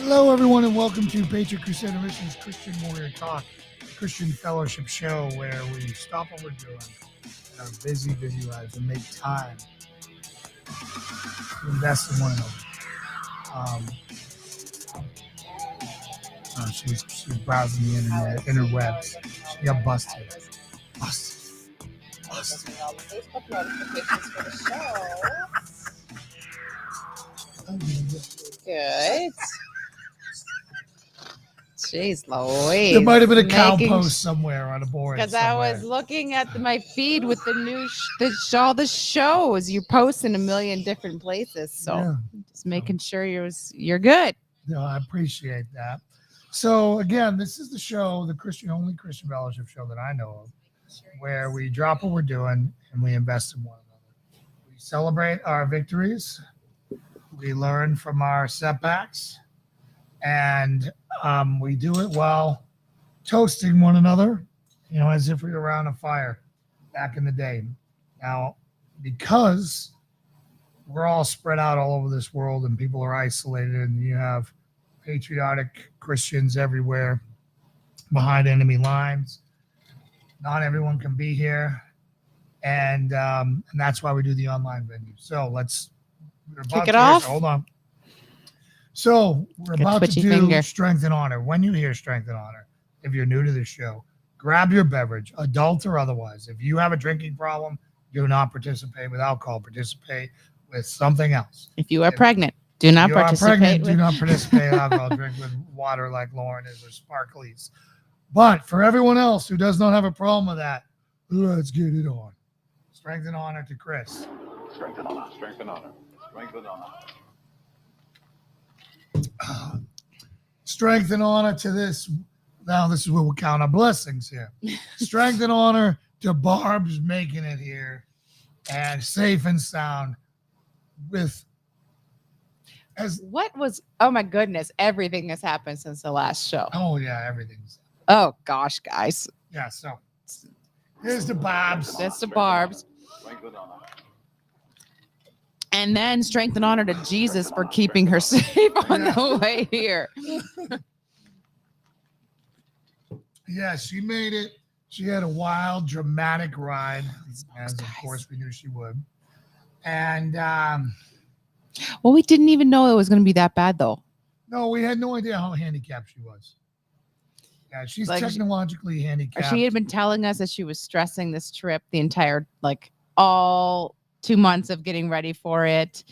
Hello, everyone, and welcome to Patriot Crusader Missions Christian Warrior Talk, Christian Fellowship Show, where we stop what we're doing in our busy, busy lives and make time to invest in one another. She's browsing the interwebs. She got busted. Busted. All the Facebook notifications for the show. Good. Jeez Louise. There might have been a cow post somewhere on a board. Because I was looking at my feed with the new all the shows you're posting a million different places. So just making sure you're good. No, I appreciate that. So again, this is the show, the only Christian Fellowship show that I know of, where we drop what we're doing and we invest in one another. We celebrate our victories. We learn from our setbacks, and we do it while toasting one another, as if we were around a fire back in the day. Now, because we're all spread out all over this world and people are isolated, and you have patriotic Christians everywhere behind enemy lines, not everyone can be here, and that's why we do the online venue. So we're about kick it off. Hold on. So we're about to do Strength and Honor. When you hear Strength and Honor, if you're new to the show, grab your beverage, adult or otherwise. If you have a drinking problem, do not participate with alcohol. Participate with something else. If you are pregnant, do not participate. Do not participate in alcohol. Drink with water like Lauren is, or sparklies. But for everyone else who does not have a problem with that, let's get it on. Strength and Honor to Chris. Strength and Honor. Strength and Honor. Strength and Honor. Strength and honor to this. Now, this is where we'll count our blessings here. Strength and honor to Barb's making it here and safe and sound oh my goodness, everything has happened since the last show. Oh, yeah, everything's. Oh, gosh, guys. Yeah, so here's the Barb's. That's the Barb's. Strength and Honor. And then strength and honor to Jesus for keeping her safe on the way here. Yeah, she made it. She had a wild, dramatic ride, as of course we knew she would. And well, we didn't even know it was going to be that bad, though. No, we had no idea how handicapped she was. Yeah, she's technologically handicapped. She had been telling us that she was stressing this trip the entire, all 2 months of getting ready for it,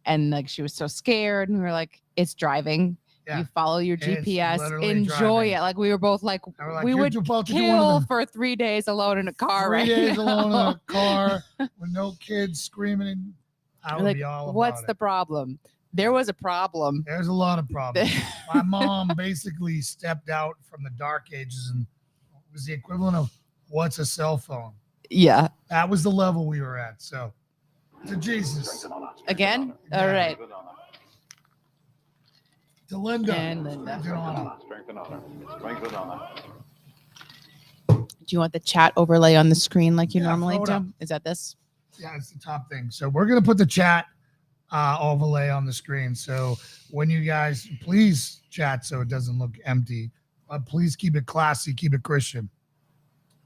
and she was so scared, and we were like, it's driving. You follow your GPS, enjoy it. We were both like we would kill for 3 days alone in a car. 3 days alone in a car with no kids screaming. I would be all about what's the problem? There was a problem. There's a lot of problems. My mom basically stepped out from the dark ages and was the equivalent of what's a cell phone. Yeah, that was the level we were at. So to Jesus again. All right. To Linda. And Linda. Strength and honor. Strength and honor. Do you want the chat overlay on the screen like you normally do? Is that this? Yeah, it's the top thing. So we're going to put the chat overlay on the screen. So when you guys, please chat so it doesn't look empty. But please keep it classy. Keep it Christian.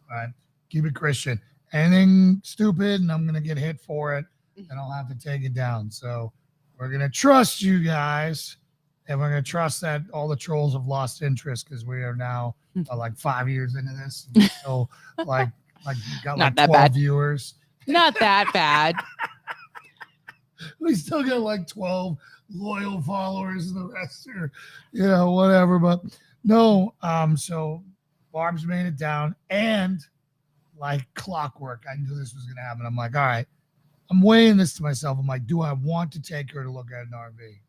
All right? Keep it Christian. Anything stupid, and I'm going to get hit for it, and I'll have to take it down. So we're going to trust you guys. And we're going to trust that all the trolls have lost interest because we are now 5 years into this. So got 12 viewers. Not that bad. We still got 12 loyal followers and the rest are, whatever. But no, so Barb's made it down and like clockwork, I knew this was going to happen. I'm like, all right, I'm weighing this to myself. I'm like, do I want to take her to look at an RV?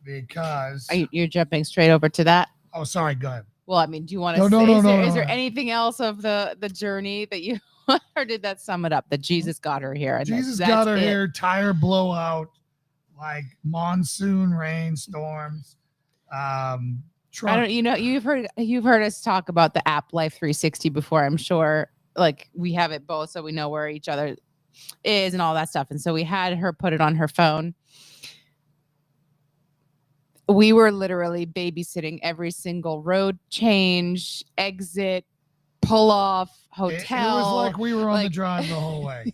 Because you're jumping straight over to that. Oh, sorry. Go ahead. Well, I mean, do you want to say? Is there anything else of the journey that you, or did that sum it up? That Jesus got her here. And Jesus got her here. Tire blowout, monsoon rain storms. I don't. You've heard us talk about the app Life 360 before. I'm sure. We have it both, so we know where each other is and all that stuff. And so we had her put it on her phone. we were literally babysitting every single road change, exit, pull off, hotel. It was like we were on the like- drive the whole way.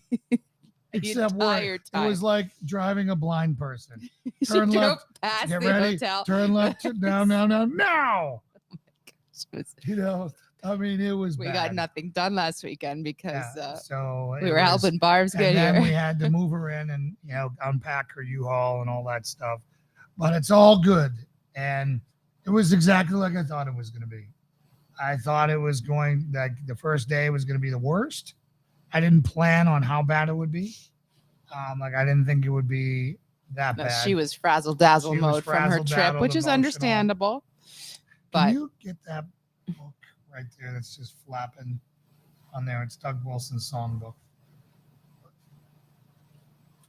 Except entire it time. was like driving a blind person. She Turn drove left, past get the ready, hotel. turn left, now. It was- You know, I mean, it was we bad. got nothing done last weekend because So we it were was- helping Barb's and get then here. we had to move her in and unpack her U-Haul and all that stuff. But it's all good, and it was exactly like I thought it was going to be. I thought it was going like the first day was going to be the worst. I didn't plan on how bad it would be. Like I didn't think it would be that No, bad. she was frazzle dazzle She was mode from her trip, frazzle-dazzled, which is emotional. understandable. Can But you get that book right there that's just flapping on there? It's Doug Wilson's songbook.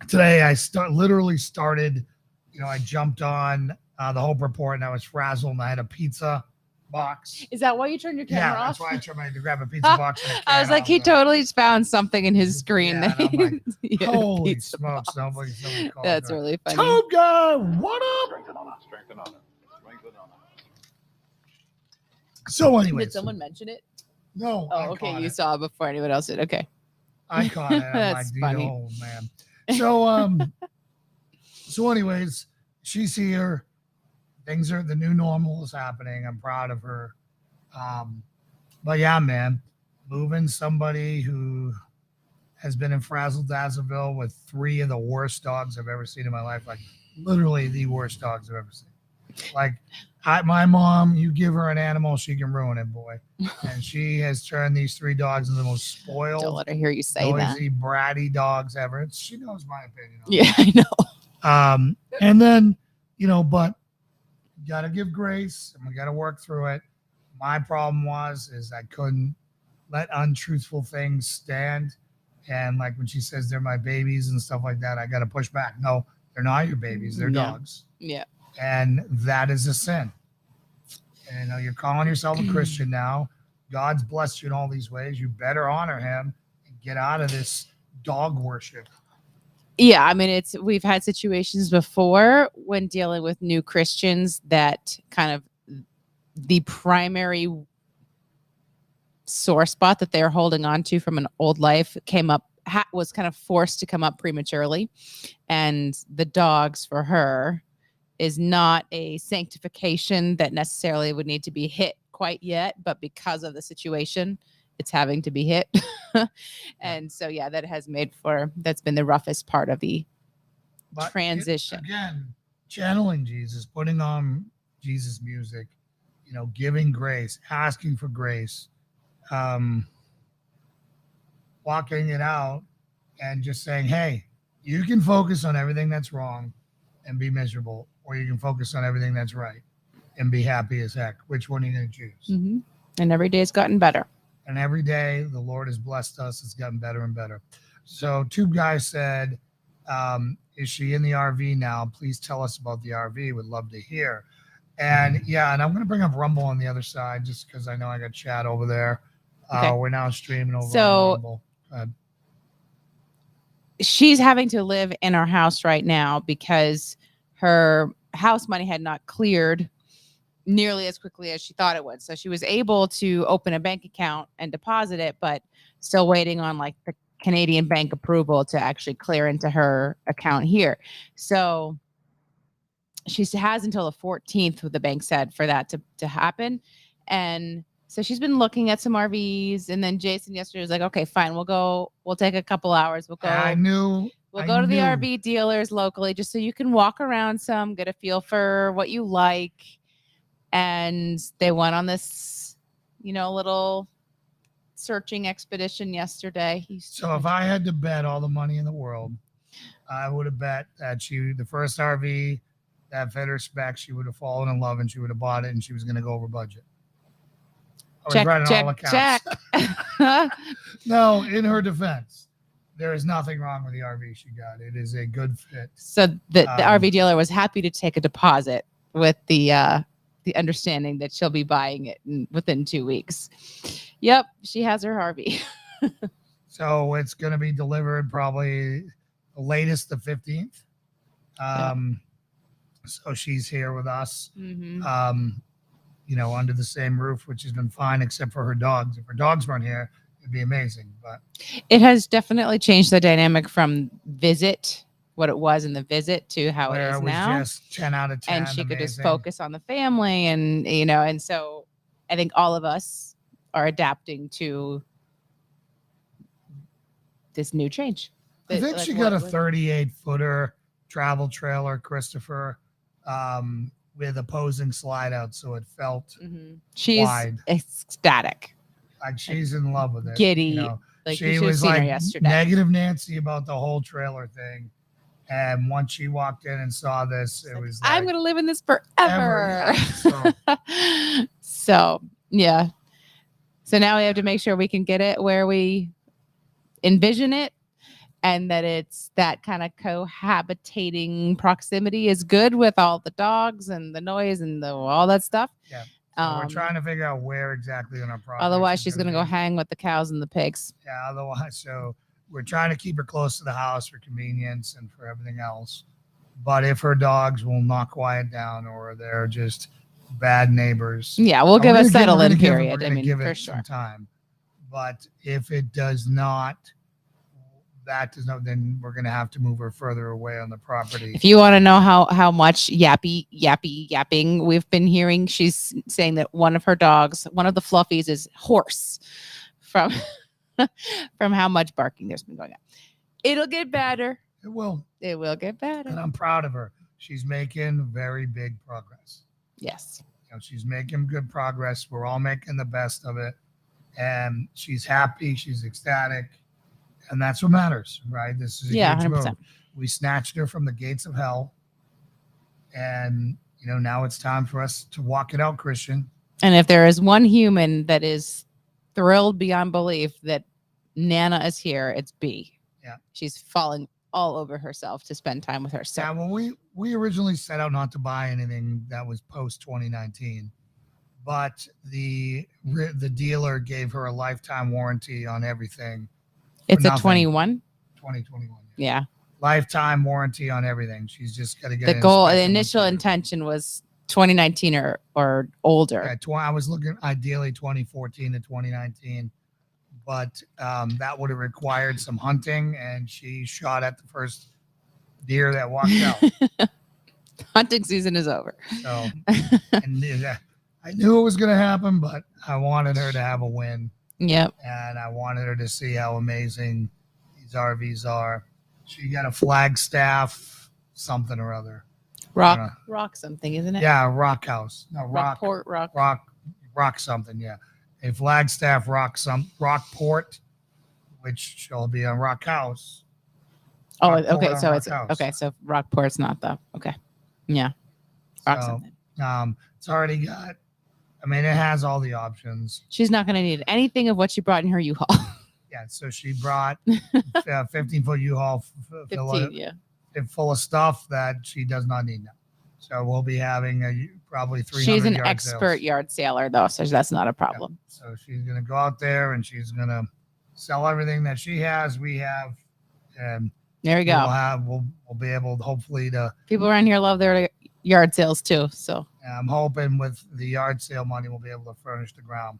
Today I literally started, I jumped on the Hope Report and I was frazzled and I had a pizza box. is that why you turned your camera Yeah, off? that's why I tried to grab a pizza box. And a I was can like, he off the- totally found something in his screen. Yeah, that and I'm like, he had a Holy pizza smokes, box. somebody called That's her. really funny. Tube guy, what up? Strength and honor. Strength and honor. Strength and honor. So anyway, Did someone mention it? No. I Oh, okay. caught You it. saw it before anyone else did. Okay. I caught it. I'm That's like, funny. oh man. So anyways, she's here. Things are the new normal is happening. I'm proud of her. But yeah, man, moving somebody who has been in Frazzle Dazzleville with 3 of the worst dogs I've ever seen in my life, like literally the worst dogs I've ever seen. Like my mom, you give her an animal, she can ruin it, boy. And she has turned these 3 dogs into the most Don't spoiled, let her hear you say that. noisy, bratty dogs ever. She knows my opinion. On Yeah, I know. and then, but you got to give grace and we got to work through it. My problem is I couldn't let untruthful things stand. And like when she says they're my babies and stuff like that, I got to push back. No, they're not your babies. They're Yeah. dogs. Yeah. And that is a sin. And you're calling yourself a Christian now. God's blessed you in all these ways. You better honor him and get out of this dog worship. Yeah, I mean, we've had situations before when dealing with new Christians that kind of the primary sore spot that they're holding on to from an old life was kind of forced to come up prematurely. And the dogs for her is not a sanctification that necessarily would need to be hit quite yet, but because of the situation, it's having to be hit. And so, yeah, that's been the roughest part of the But transition. Again, channeling Jesus, putting on Jesus music, giving grace, asking for grace, walking it out and just saying, hey, you can focus on everything that's wrong and be miserable, or you can focus on everything that's right and be happy as heck. Which one are you going to choose? Mm-hmm. And every day it's gotten better. And every day the Lord has blessed us. It's gotten better and better. So Tube Guy said, is she in the RV now? Please tell us about the RV. Would love to hear. And yeah, and I'm going to bring up Rumble on the other side just because I know I got chat over there. Okay. We're now streaming over So- on Rumble. She's having to live in our house right now because her house money had not cleared nearly as quickly as she thought it would. So she was able to open a bank account and deposit it, but still waiting on like the Canadian bank approval to actually clear into her account here. So she has until the 14th, what the bank said, for that to happen. And so she's been looking at some RVs, and then Jason yesterday was like, okay, fine, we'll take a couple hours. We'll go I to the knew. RV dealers locally just so you can walk around some, get a feel for what you like. And they went on this, little searching expedition yesterday. So if I had to bet all the money in the world, I would have bet that the first RV that fit her spec, she would have fallen in love and she would have bought it and she was going to go over budget. I was check, running all check, accounts. check. No, in her defense, there is nothing wrong with the RV she got. It is a good fit. So the RV dealer was happy to take a deposit with the understanding that she'll be buying it within 2 weeks. Yep, she has her RV. So it's going to be delivered probably the latest the 15th. So she's here with us, Mhm. Under the same roof, which has been fine, except for her dogs. If her dogs weren't here, it'd be amazing. But It has definitely changed the dynamic from visit, what it was in the visit, to how it where is it was now. just 10 out of 10, And she could just amazing. focus on the family, and so I think all of us are adapting to this new change. I think she got a 38-footer travel trailer, Christopher, with opposing slide out, so it felt She's wide. ecstatic, Like she's in love with it. giddy. Like she you was seen her like yesterday. negative Nancy about the whole trailer thing, and once she walked in and saw this, it was like, I'm gonna live in this forever. Yeah. So yeah. So now we have to make sure we can get it where we envision it, and that it's that kind of cohabitating proximity is good with all the dogs and the noise and all that stuff. Yeah. So we're trying to figure out where exactly on our property. Otherwise, she's gonna go hang with the cows and the pigs. Yeah. Otherwise, so we're trying to keep her close to the house for convenience and for everything else. But if her dogs will not quiet down, or they're just bad neighbors, yeah, we'll give a settle-in period. I mean, give it for sure. some time. But if it does not, then we're going to have to move her further away on the property. If you want to know how much yapping we've been hearing, she's saying that one of her dogs, one of the fluffies, is hoarse from from how much barking there's been going on. It'll get better. It will. It will get better. And I'm proud of her. She's making very big progress. Yes. She's making good progress. We're all making the best of it. And she's happy. She's ecstatic. And that's what matters, right? This is a huge 100%. move. We snatched her from the gates of hell. And, now it's time for us to walk it out, Christian. And if there is one human that is thrilled beyond belief that Nana is here, it's B. Yeah. She's falling all over herself to spend time with her. So yeah, when we originally set out not to buy anything that was post 2019, but the dealer gave her a lifetime warranty on everything. It's a 2021. Yeah. Lifetime warranty on everything. She's just got to get the goal. The initial intention was 2019 or older. Yeah, I was looking ideally 2014 to 2019. But that would have required some hunting, and she shot at the first deer that walked out. Hunting season is over. So, I knew it was going to happen, but I wanted her to have a win. Yep. And I wanted her to see how amazing these RVs are. She got a Flagstaff something or other. Rock something, isn't it? Yeah, rock house. No, Rockport. Rock something, yeah. A Flagstaff Rockport, which shall be a rock house. Oh, okay. So it's house. Okay. So Rockport's not okay. Yeah. Rock something. It's already got. I mean, it has all the options. She's not going to need anything of what she brought in her U-Haul. Yeah. So she brought a 15-foot U-Haul full of stuff that she does not need now. So we'll be having probably 300 She's an yard expert sales. Yard sailor, though, so that's not a problem. Yeah. So she's going to go out there and she's going to sell everything that she has. We have. And there you go. We'll be able, hopefully, to. People around here love their yard sales too. So I'm hoping with the yard sale money, we'll be able to furnish the ground.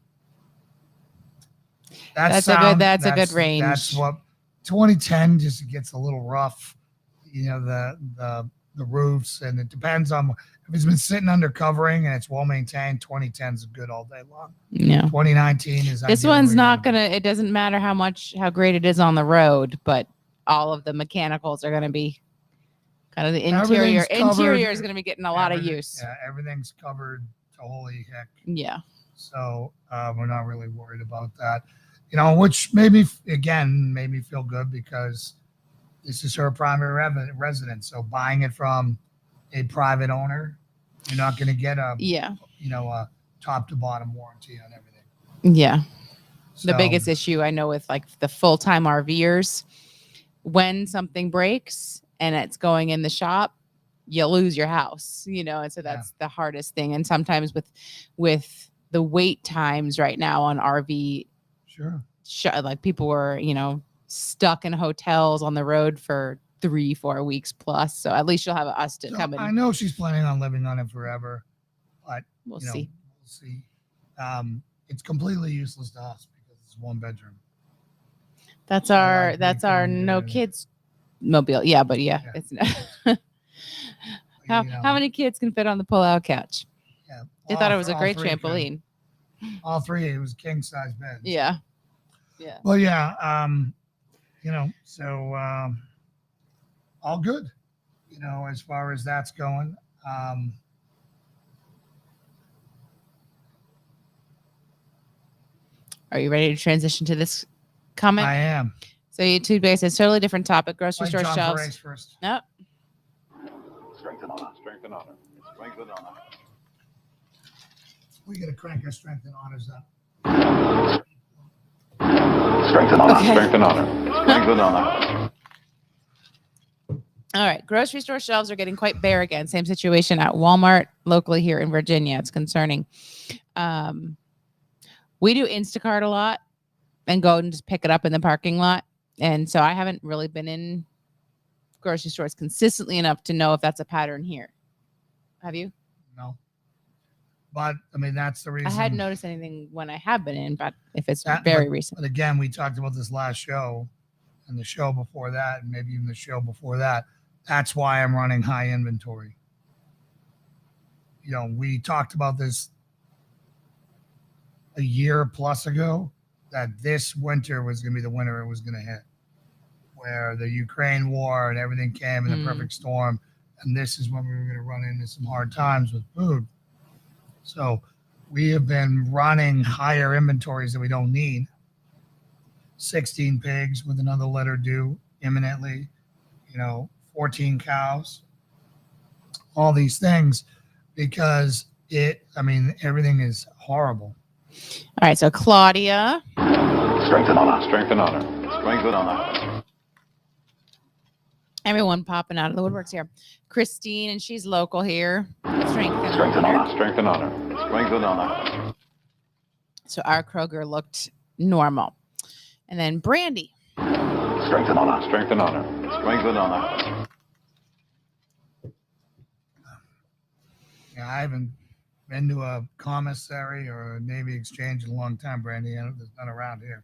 That's a good range. That's what 2010 just gets a little rough. The roofs, and it depends on if it's been sitting under covering and it's well maintained. 2010 is good all day long. Yeah. 2019 is. This one's not gonna. It doesn't matter how great it is on the road, but all of the mechanicals are gonna be kind of the interior. Interior is gonna be getting a lot of use. Yeah, everything's covered to holy heck. Yeah. So we're not really worried about that. Which made me feel good because this is her primary residence. So buying it from a private owner, you're not going to get a top to bottom warranty on everything. Yeah. So, the biggest issue I know with like the full-time RVers, when something breaks and it's going in the shop, you lose your house, and so that's the hardest thing. And sometimes with the wait times right now on RV, sure, like people were, stuck in hotels on the road for 3-4 weeks plus. So at least you'll have us to So come in. I know she's planning on living on it forever, but We'll you know, see. we'll see. It's completely useless to us because it's 1 bedroom. That's I our like weekend, no kids mobile. Yeah, but yeah. It's how You know, how many kids can fit on the pull-out couch? Yeah, They thought it was a all great 3 could. trampoline. All 3, it was king size beds. Yeah. Yeah. Well, yeah. You know, so all good. You know, as far as that's going. Are you ready to transition to this comment? I am. So YouTube base is totally different topic. Grocery Like store John shelves. Perez first. Nope. Strength and honor. Strength and honor. Strength and honor. We got to crank our strength and honors up. Strength and honor. Okay. Strength and honor. Strength and honor. All right. Grocery store shelves are getting quite bare again. Same situation at Walmart locally here in Virginia. It's concerning. We do Instacart a lot and go and just pick it up in the parking lot. And so I haven't really been in grocery stores consistently enough to know if that's a pattern here. Have you? No. But I mean, that's the reason. I hadn't noticed anything when I have been in, but if it's That- very recent. But again, we talked about this last show and the show before that, and maybe even the show before that. That's why I'm running high inventory. You know, we talked about this a year plus ago, that this winter was going to be the winter it was going to hit, where the Ukraine war and everything came in the perfect storm. And this is when we were going to run into some hard times with food. So we have been running higher inventories that we don't need. 16 pigs with another litter due imminently, 14 cows, all these things, because everything is horrible. All right. So Claudia. Strength and honor. Strength and honor. Strength and honor. Everyone popping out of the woodworks here. Christine, and she's local here. Strength and Strength and honor. honor. Strength and honor. Strength and honor. So our Kroger looked normal. And then Brandy. Strength and honor. Strength and honor. Strength and honor. Yeah, I haven't been to a commissary or a Navy exchange in a long time, Brandy. I don't, there's none around here.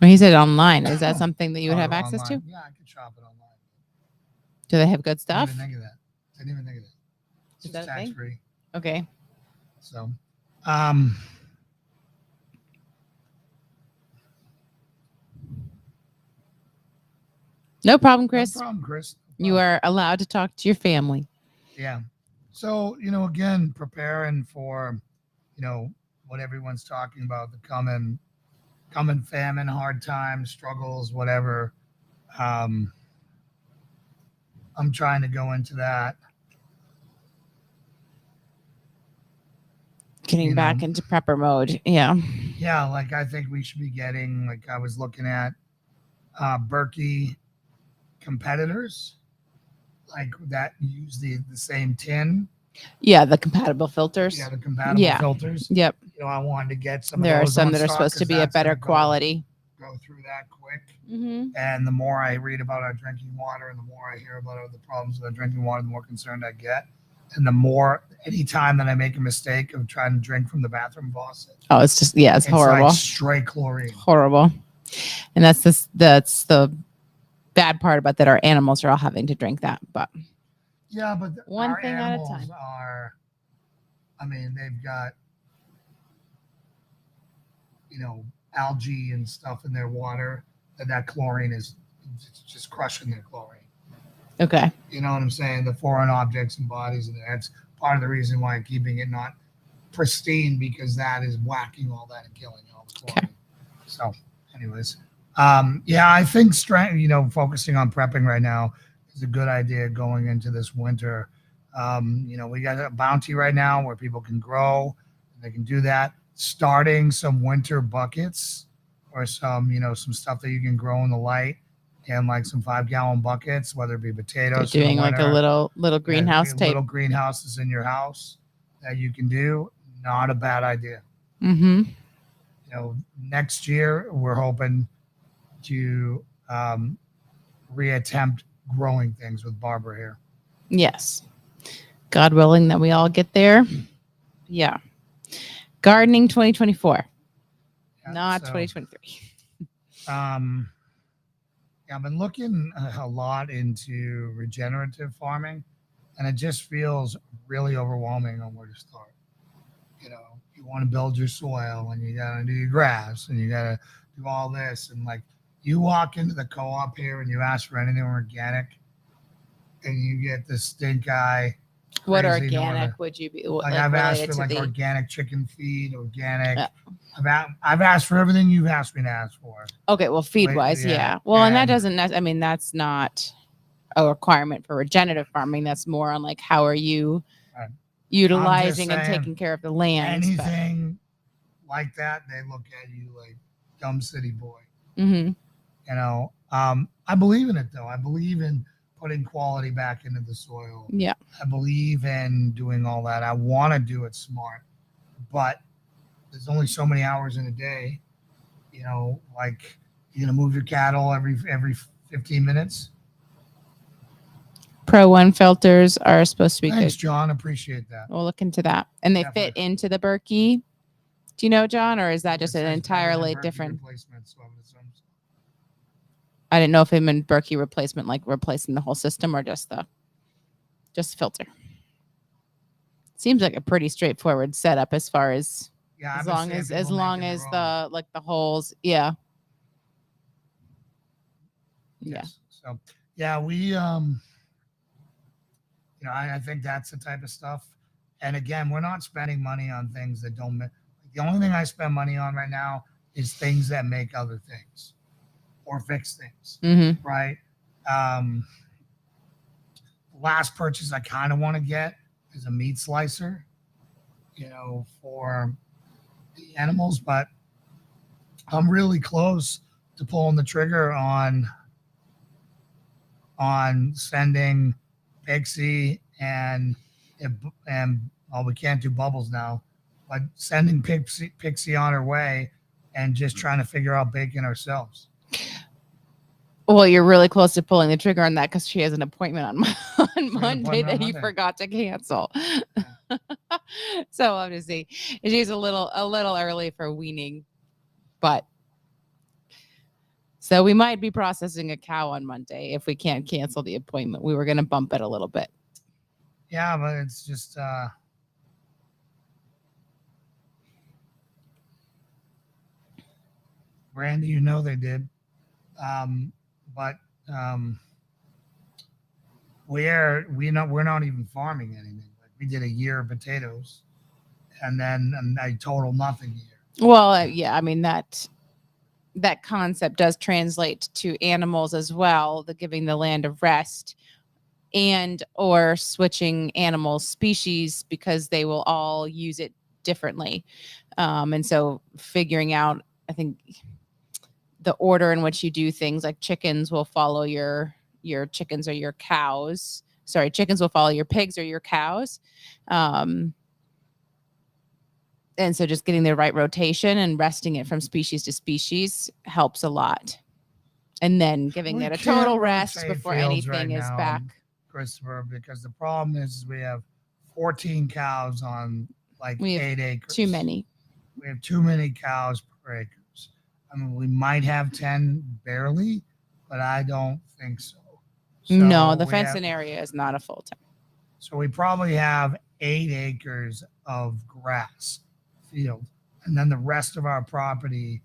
Well, he said online. Is that something that you would have access Online. to? Yeah, I could shop it online. Do they have good stuff? Didn't even think of that. Didn't even think of that. It's Is just that a thing? tax free. Okay. So, No problem, Chris. No problem, Chris. You are allowed to talk to your family. Yeah. So, again, preparing for, what everyone's talking about, the coming famine, hard times, struggles, whatever. I'm trying to go into that. Getting back into prepper mode. Yeah. Yeah, like I think we should be getting, like I was looking at Berkey competitors, like that use the same tin. Yeah, the compatible filters. Yeah, the compatible filters. Yep. I wanted to get some. There of are those some on that are stock, supposed to 'cause be a that's better gonna quality. Go through that quick. Mm-hmm. And the more I read about our drinking water and the more I hear about the problems with our drinking water, the more concerned I get. And the more, anytime that I make a mistake of trying to drink from the bathroom faucet. Oh, it's just, it's horrible. Like straight chlorine. Horrible. And that's the bad part about that. Our animals are all having to drink that. But yeah, but one our thing at a animals time. They've got, algae and stuff in their water, that chlorine is just crushing their chlorine. Okay. You know what I'm saying? The foreign objects and bodies, and that's part of the reason why I'm keeping it not pristine, because that is whacking all that and killing all the chlorine. Okay. So, anyways, I think focusing on prepping right now is a good idea going into this winter. We got a bounty right now where people can grow, and they can do that. Starting some winter buckets or some stuff that you can grow in the light, and like some 5-gallon buckets, whether it be potatoes. You're doing like a little greenhouse type. Little greenhouses in your house that you can do. Not a bad idea. Mm-hmm. Next year we're hoping to reattempt growing things with Barbara here. Yes. God willing that we all get there. Yeah. Gardening 2024, Yeah, not so, 2023. Yeah, I've been looking a lot into regenerative farming, and it just feels really overwhelming on where to start. You know, you want to build your soil, and you got to do your grass, and you got to do all this, and like you walk into the co-op here and you ask for anything organic, and you get this stink eye. What crazy organic northern- would you be Like like I've asked related for to like the? organic chicken feed, organic. Yeah. I've asked for everything you've asked me to ask for. Okay, well, feed wise, yeah. Well, and that doesn't. I mean, that's not a requirement for regenerative farming. That's more on like how are you Right. utilizing and saying, taking care of the land. Anything like that, they look at you like dumb city boy. Mm-hmm. You know, I believe in it though. I believe in putting quality back into the soil. Yeah. I believe in doing all that. I want to do it smart, but there's only so many hours in a day. You know, like you're gonna move your cattle every 15 minutes. Pro One filters are supposed to be Thanks, good. John. Appreciate that. We'll look into that. And they Definitely. fit into the Berkey. Do you know, John, or is that just It an says entirely Berkey different? Replacement, so I would assume so. I didn't know if it meant Berkey replacement, like replacing the whole system, or just the filter. Seems like a pretty straightforward setup as far as Yeah, as long as the like the holes, yeah. Yeah. Yes. So yeah, we you know, I think that's the type of stuff. And again, we're not spending money on things that don't make. The only thing I spend money on right now is things that make other things or fix things. Mm-hmm. Right. Last purchase I kind of want to get is a meat slicer, you know, for the animals, but I'm really close to pulling the trigger on sending Pixie and well, we can't do bubbles now, but sending Pixie on her way and just trying to figure out bacon ourselves. Well, you're really close to pulling the trigger on that because she has an appointment on Monday that you forgot to cancel. Yeah. So obviously, she's a little early for weaning, but so we might be processing a cow on Monday if we can't cancel the appointment. We were going to bump it a little bit. Yeah, but it's just Randy, you know they did. But we're not even farming anything. Like we did a year of potatoes, and then a total nothing year. Well, yeah, I mean that concept does translate to animals as well. The giving the land a rest, and or switching animal species because they will all use it differently, and so figuring out, I think, the order in which you do things, like chickens will follow your chickens or your cows. Sorry, chickens will follow your pigs or your cows. And so just getting the right rotation and resting it from species to species helps a lot. And then giving it a total rest before anything is back. Christopher, because the problem is we have 14 cows on like 8 acres. Too many. We have too many cows per acre. I mean, we might have 10 barely, but I don't think so. No, the fencing area is not a full 10. So we probably have 8 acres of grass field. And then the rest of our property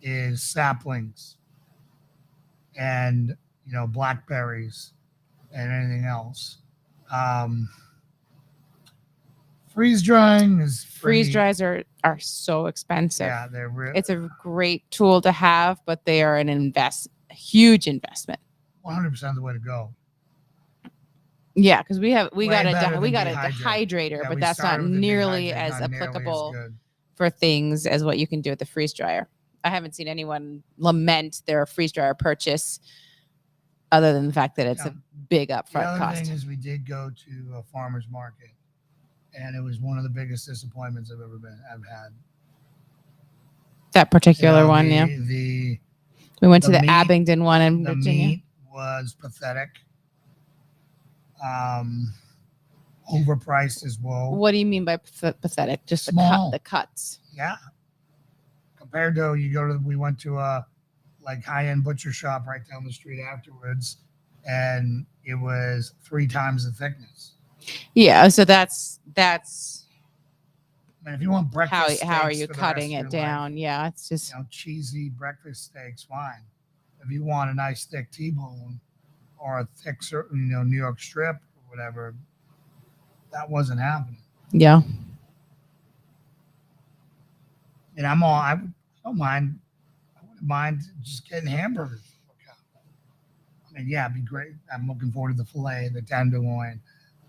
is saplings and, you know, blackberries and anything else. Freeze drying is freeze dries are so expensive. Yeah, it's a great tool to have, but they are a huge investment. 100% the way to go. Yeah, because we got a dehydrator, yeah, but that's not nearly as applicable for things as what you can do with the freeze dryer. I haven't seen anyone lament their freeze dryer purchase, other than the fact that it's a big upfront cost. The other thing is we did go to a farmer's market, and it was one of the biggest disappointments I've had. That particular one, yeah. We went to the Abingdon one in Virginia. The meat was pathetic. overpriced as well. What do you mean by pathetic? Just Small. the cuts. Yeah. Compared to we went to a like high-end butcher shop right down the street afterwards, and it was 3 times the thickness. Yeah, so that's I mean, if you want breakfast how are steaks you for the cutting rest it of your life, down? Yeah, it's just cheesy breakfast steaks, fine. If you want a nice thick T-bone or a thick, New York strip or whatever, that wasn't happening. yeah. And I don't mind. I wouldn't mind just getting hamburgers. I mean, yeah, it'd be great. I'm looking forward to the filet, the tenderloin,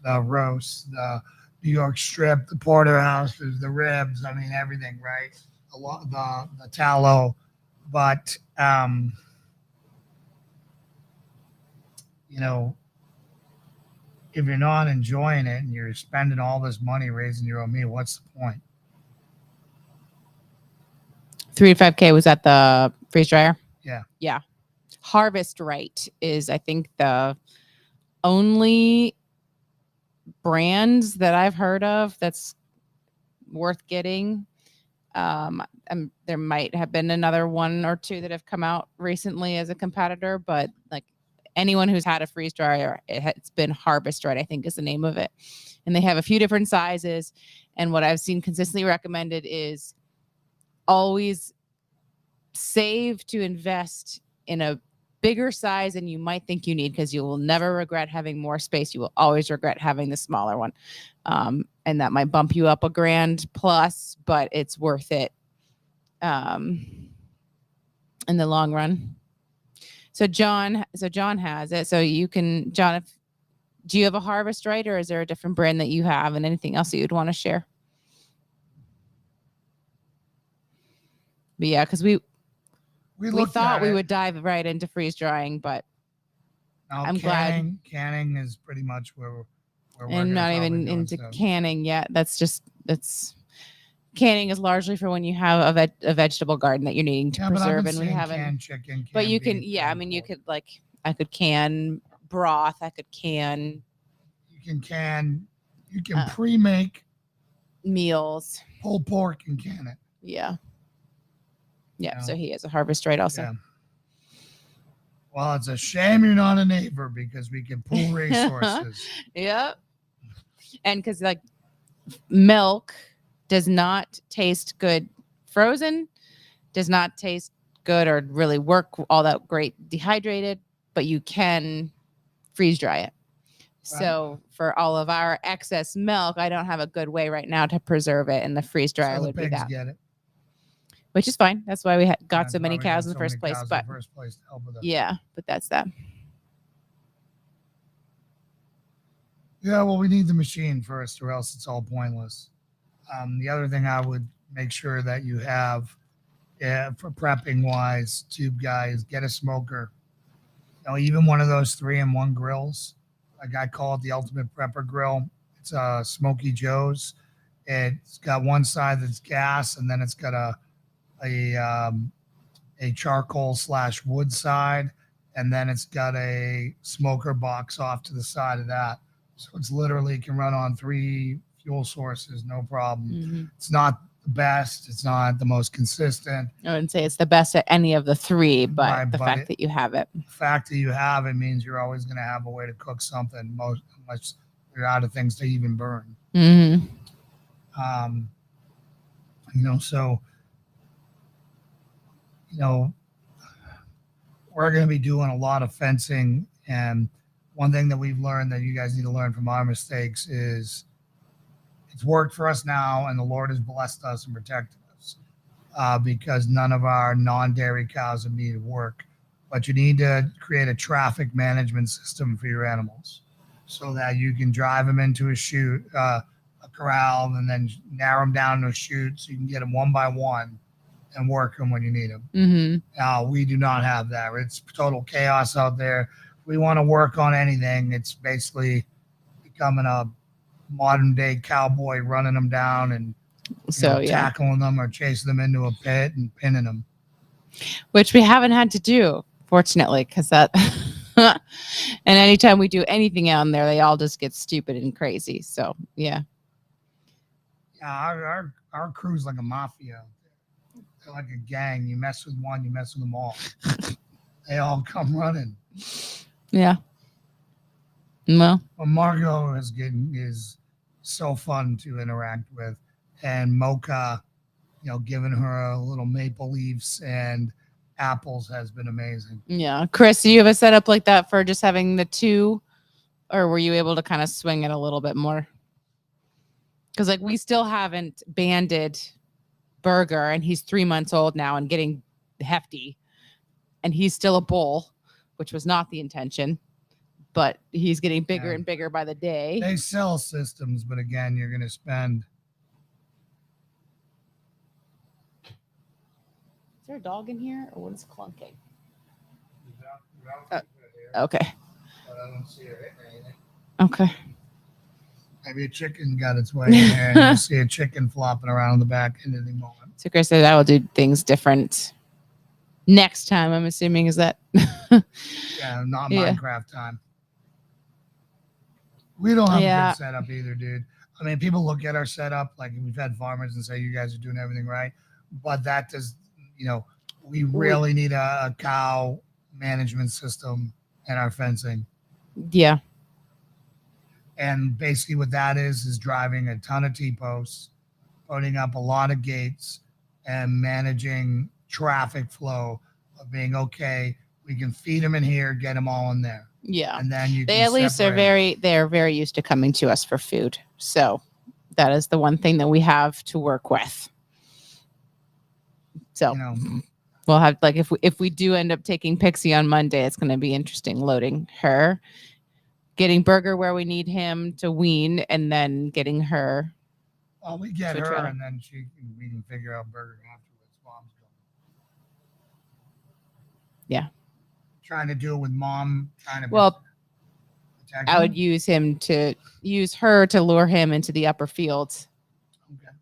the roast, the New York strip, the porterhouses, the ribs. I mean, everything, right? The tallow, but if you're not enjoying it and you're spending all this money raising your own meat, what's the point? 3 to 5K was at the freeze dryer. Yeah. Yeah. Harvest Right is, I think, the only brands that I've heard of that's worth getting. There might have been another 1 or 2 that have come out recently as a competitor, but like anyone who's had a freeze dryer, it's been Harvest Right, I think is the name of it. And they have a few different sizes. And what I've seen consistently recommended is always save to invest in a bigger size than you might think you need, because you will never regret having more space. You will always regret having the smaller one. And that might bump you up $1,000 plus, but it's worth it in the long run. So John has it. So you can, John, do you have a Harvest Right, or is there a different brand that you have, and anything else that you'd want to share? But yeah, because we thought we would dive right into freeze drying, but I'm glad. Canning is pretty much where we're and not even into canning yet. That's canning is largely for when you have a vegetable garden that you're needing to preserve, and we haven't. Canned chicken, but you can, beef, I mean, you could I could can broth. I could can. You can pre-make meals, pulled pork, and can it. Yeah. Yeah, so he has a Harvest Right also. Yeah. Well, it's a shame you're not a neighbor, because we can pool resources. Yep. And because milk does not taste good frozen, does not taste good or really work all that great dehydrated, but you can freeze dry it. Right. So for all of our excess milk, I don't have a good way right now to preserve it, and the freeze dryer would be that. Get it. Which is fine. That's why we got so many cows in the first place. But yeah, but that's that. Yeah, well, we need the machine first, or else it's all pointless. The other thing I would make sure that you have, for prepping wise, tube guys, get a smoker. Even one of those 3-in-1 grills. Like I call it the Ultimate Prepper Grill. It's a Smoky Joe's. It's got one side that's gas, and then it's got a charcoal / wood side, and then it's got a smoker box off to the side of that. So it's literally can run on 3 fuel sources, no problem. Mm-hmm. It's not the best. It's not the most consistent. I wouldn't say it's the best at any of the 3, but right, the fact that you have it. The fact that you have it means you're always going to have a way to cook something, unless you're out of things to even burn. Mm-hmm. So we're going to be doing a lot of fencing, and one thing that we've learned that you guys need to learn from our mistakes is it's worked for us now, and the Lord has blessed us and protected us because none of our non-dairy cows have needed work. But you need to create a traffic management system for your animals so that you can drive them into a corral, and then narrow them down to a chute so you can get them one by one and work them when you need them. Mm-hmm. Now, we do not have that. It's total chaos out there. If we want to work on anything, it's basically becoming a modern day cowboy, running them down and tackling them or chasing them into a pit and pinning them. Which we haven't had to do, fortunately, because that And anytime we do anything out in there, they all just get stupid and crazy. So yeah. Yeah, our crew's like a mafia. They're like a gang. You mess with one, you mess with them all. They all come running. Yeah. Well, Margot is so fun to interact with, and Mocha, giving her a little maple leaves and apples has been amazing. yeah. Chris, do you have a setup like that for just having the two, or were you able to kind of swing it a little bit more? Because like we still haven't banded Burger, and he's 3 months old now and getting hefty, and he's still a bull, which was not the intention, but he's getting bigger and bigger by the day. They sell systems, but again, you're going to spend. Is there a dog in here, or what is clunking? Okay. But I don't see it hitting anything. Okay. Maybe a chicken got its way in there, and you'll see a chicken flopping around the back end of the moment. So Chris said I will do things different next time. I'm assuming is that. Yeah, not Minecraft time. We don't have a good setup either, dude. I mean, people look at our setup like we've had farmers and say you guys are doing everything right, but that does, we really need a cow management system and our fencing. Yeah. And basically what that is driving a ton of T-posts, putting up a lot of gates, and managing traffic flow of being, okay, we can feed them in here, get them all in there. Yeah. And then they at least are they're very used to coming to us for food. So that is the one thing that we have to work with. So we'll have, like, if we do end up taking Pixie on Monday, it's going to be interesting loading her, getting Burger where we need him to wean, and then getting her. Well, we get her, and then we can figure out Burger afterwards. Mom's going. Yeah. Trying to do it with Mom. I would use her to lure him into the upper fields. Okay.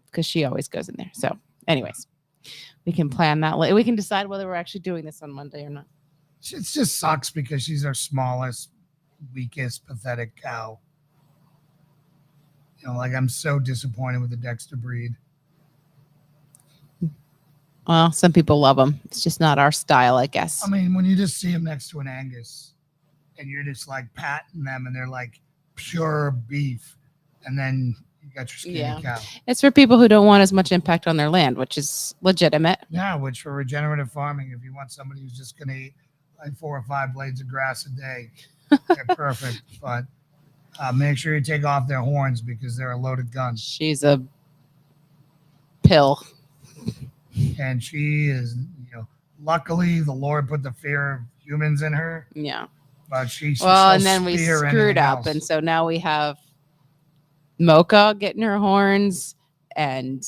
Because she always goes in there. So, anyways, we can plan that. We can decide whether we're actually doing this on Monday or not. It just sucks because she's our smallest, weakest, pathetic cow. I'm so disappointed with the Dexter breed. Well, some people love them. It's just not our style, I guess. I mean, when you just see them next to an Angus and you're just like patting them and they're like pure beef, and then you got your skinny cow. It's for people who don't want as much impact on their land, which is legitimate. Yeah, which for regenerative farming, if you want somebody who's just going to eat like 4 or 5 blades of grass a day, they're perfect. But make sure you take off their horns because they're a loaded gun. She's a pill. And she is, luckily the Lord put the fear of humans in her. Yeah. But she's and then we screwed up. And so now we have Mocha getting her horns and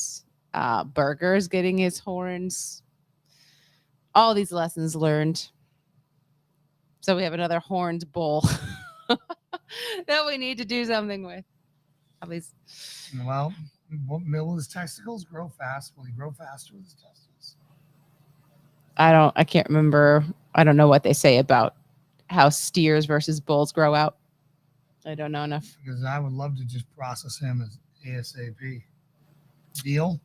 Burger's getting his horns. All these lessons learned. So we have another horned bull that we need to do something with. At least. Well, will his testicles grow fast? Will he grow faster with his testicles? I can't remember. I don't know what they say about how steers versus bulls grow out. I don't know enough. Because I would love to just process him as ASAP. Deal?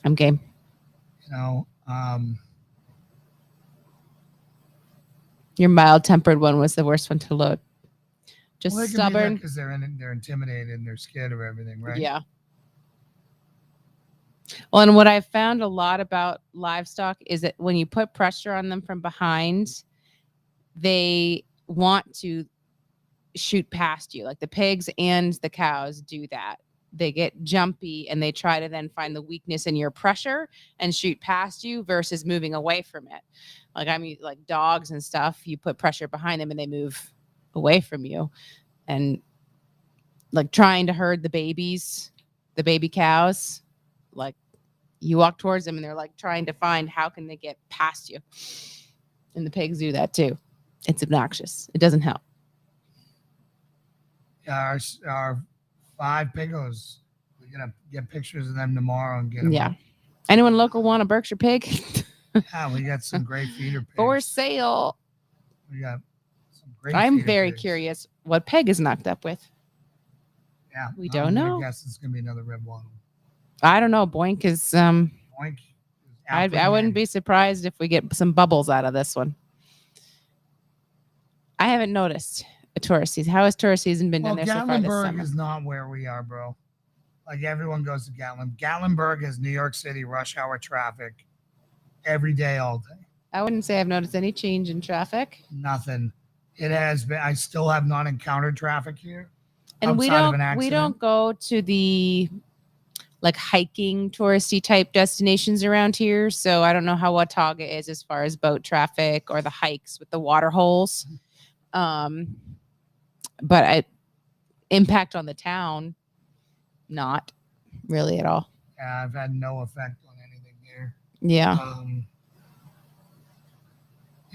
I'm game. Your mild-tempered one was the worst one to load. Just stubborn. Because they're intimidated and they're scared of everything, right? Yeah. Well, and what I've found a lot about livestock is that when you put pressure on them from behind, they want to shoot past you. Like the pigs and the cows do that. They get jumpy and they try to then find the weakness in your pressure and shoot past you versus moving away from it. Like dogs and stuff, you put pressure behind them and they move away from you. And like trying to herd the baby cows, like you walk towards them and they're like trying to find how can they get past you. And the pigs do that too. It's obnoxious. It doesn't help. Yeah, our 5 pigos, we're gonna get pictures of them tomorrow and get them. Yeah. Anyone local want a Berkshire pig? Yeah, we got some great feeder pigs. For sale. We got some great I'm feeder very pigs. curious what Peg is knocked up with. Yeah. We don't know. I guess it's going to be another red one. I don't know. Boink is Boink. Is I wouldn't be surprised if we get some bubbles out of this one. I haven't noticed a tourist season. How has tourist season been down there so far this Gatlinburg summer? is not where we are, bro. Like everyone goes to Gatlinburg is New York City rush hour traffic every day, all day. I wouldn't say I've noticed any change in traffic. Nothing. It has been. I still have not encountered traffic here. And we outside of an don't go to the like hiking touristy type destinations around here. So I don't know how Watauga is as far as boat traffic or the hikes with the water holes. But impact on the town, not really at all. Yeah, I've had no effect on anything here. Yeah.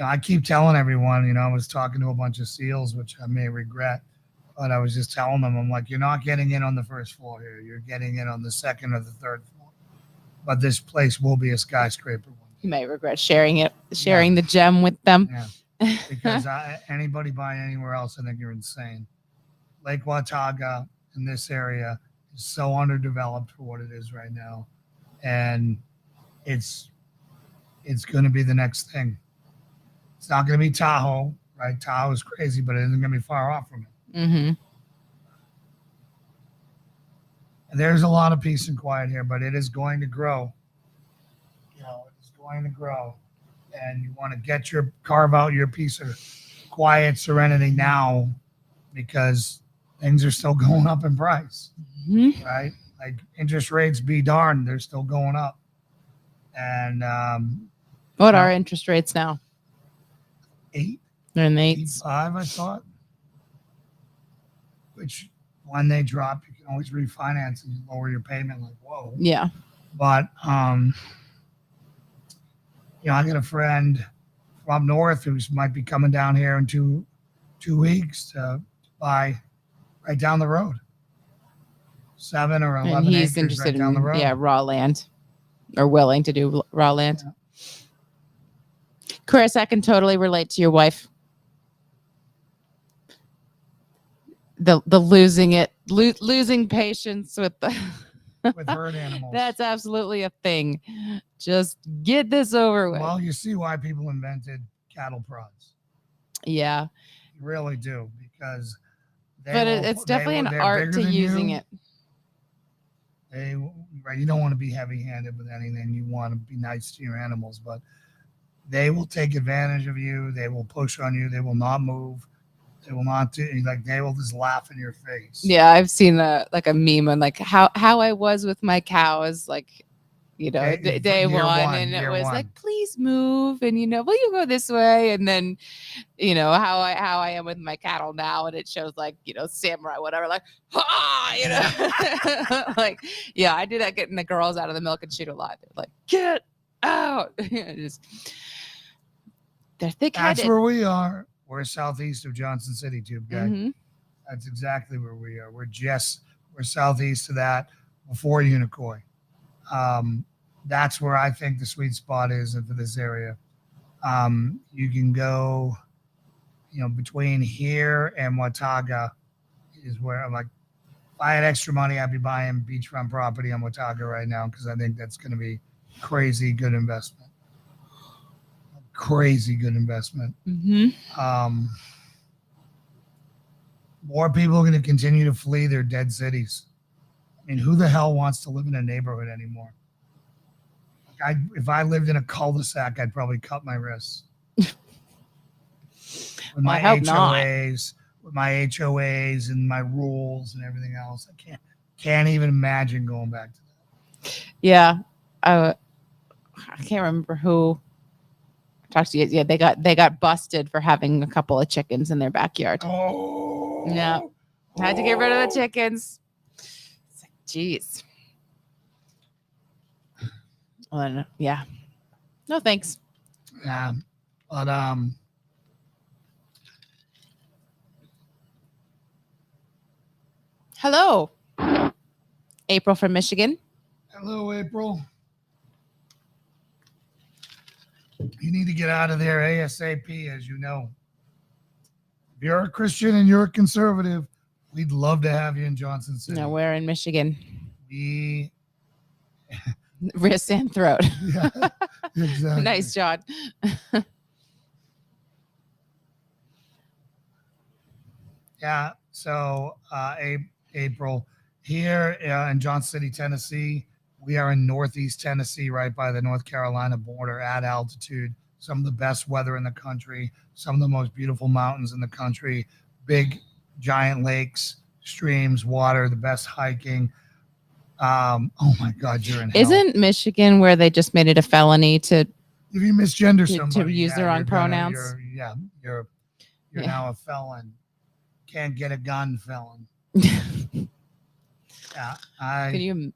I keep telling everyone, I was talking to a bunch of SEALs, which I may regret, but I was just telling them, I'm like, you're not getting in on the first floor here. You're getting in on the second or the third floor. But this place will be a skyscraper one. You might regret sharing the gem with them. Yeah. Because anybody buying anywhere else, I think you're insane. Lake Watauga in this area is so underdeveloped for what it is right now. And it's going to be the next thing. It's not going to be Tahoe, right? Tahoe is crazy, but it isn't going to be far off from it. Mm-hmm. And there's a lot of peace and quiet here, but it is going to grow. It is going to grow. And you want to carve out your piece of quiet serenity now because things are still going up in price, right? Like interest rates be darned, they're still going up. And what are interest rates now? 8. They're in the 8s. 5, I thought. Which when they drop, you can always refinance and lower your payment. Like, whoa. Yeah. But I got a friend from north who might be coming down here in two weeks to buy right down the road. 7 or 11 and he's acres interested right down the in road. raw land, or willing to do raw land. Yeah. Chris, I can totally relate to your wife. The losing patience with the with herd animals. That's absolutely a thing. Just get this over with. Well, you see why people invented cattle prods. Yeah. You really do, because it's definitely an art to using it. You don't want to be heavy-handed with anything. You want to be nice to your animals, but they will take advantage of you. They will push on you. They will not move. They will not do they will just laugh in your face. Yeah, I've seen a meme on how I was with my cows, day one, and it was like, please move, and will you go this way, and then how I am with my cattle now, and it shows samurai whatever, I do that getting the girls out of the milk and shoot alive. They're like, get out. They're thick-headed. That's where we are. We're southeast of Johnson City, Tube Guy. Mm-hmm. That's exactly where we are. We're southeast of that before Unicoi. That's where I think the sweet spot is for this area. You can go, between here and Watauga is where I'm like, if I had extra money, I'd be buying beachfront property on Watauga right now because I think that's going to be crazy good investment. Crazy good investment. Mm-hmm. More people are going to continue to flee their dead cities. I mean, who the hell wants to live in a neighborhood anymore? If I lived in a cul-de-sac, I'd probably cut my wrists. With my HOAs, and my rules and everything else, I can't even imagine going back to that. Yeah, I can't remember who talked to you. Yeah, they got busted for having a couple of chickens in their backyard. Oh, yeah, had to get rid of the chickens. It's like, geez. Well, yeah, no thanks. Yeah, but hello, April from Michigan. Hello, April. You need to get out of there ASAP, as you know. If you're a Christian and you're a conservative, we'd love to have you in Johnson City. No, we're in Michigan. We, Wrist and throat. yeah, exactly. Nice, John. Yeah. So, April, here in Johnson City, Tennessee, we are in Northeast Tennessee, right by the North Carolina border at altitude. Some of the best weather in the country, some of the most beautiful mountains in the country, big, giant lakes, streams, water, the best hiking. Oh my God, you're in hell. Isn't Michigan where they just made it a felony to If you misgender to somebody, use the wrong pronouns? You're Yeah. now a felon. Can't get a gun, felon. Yeah, Can you?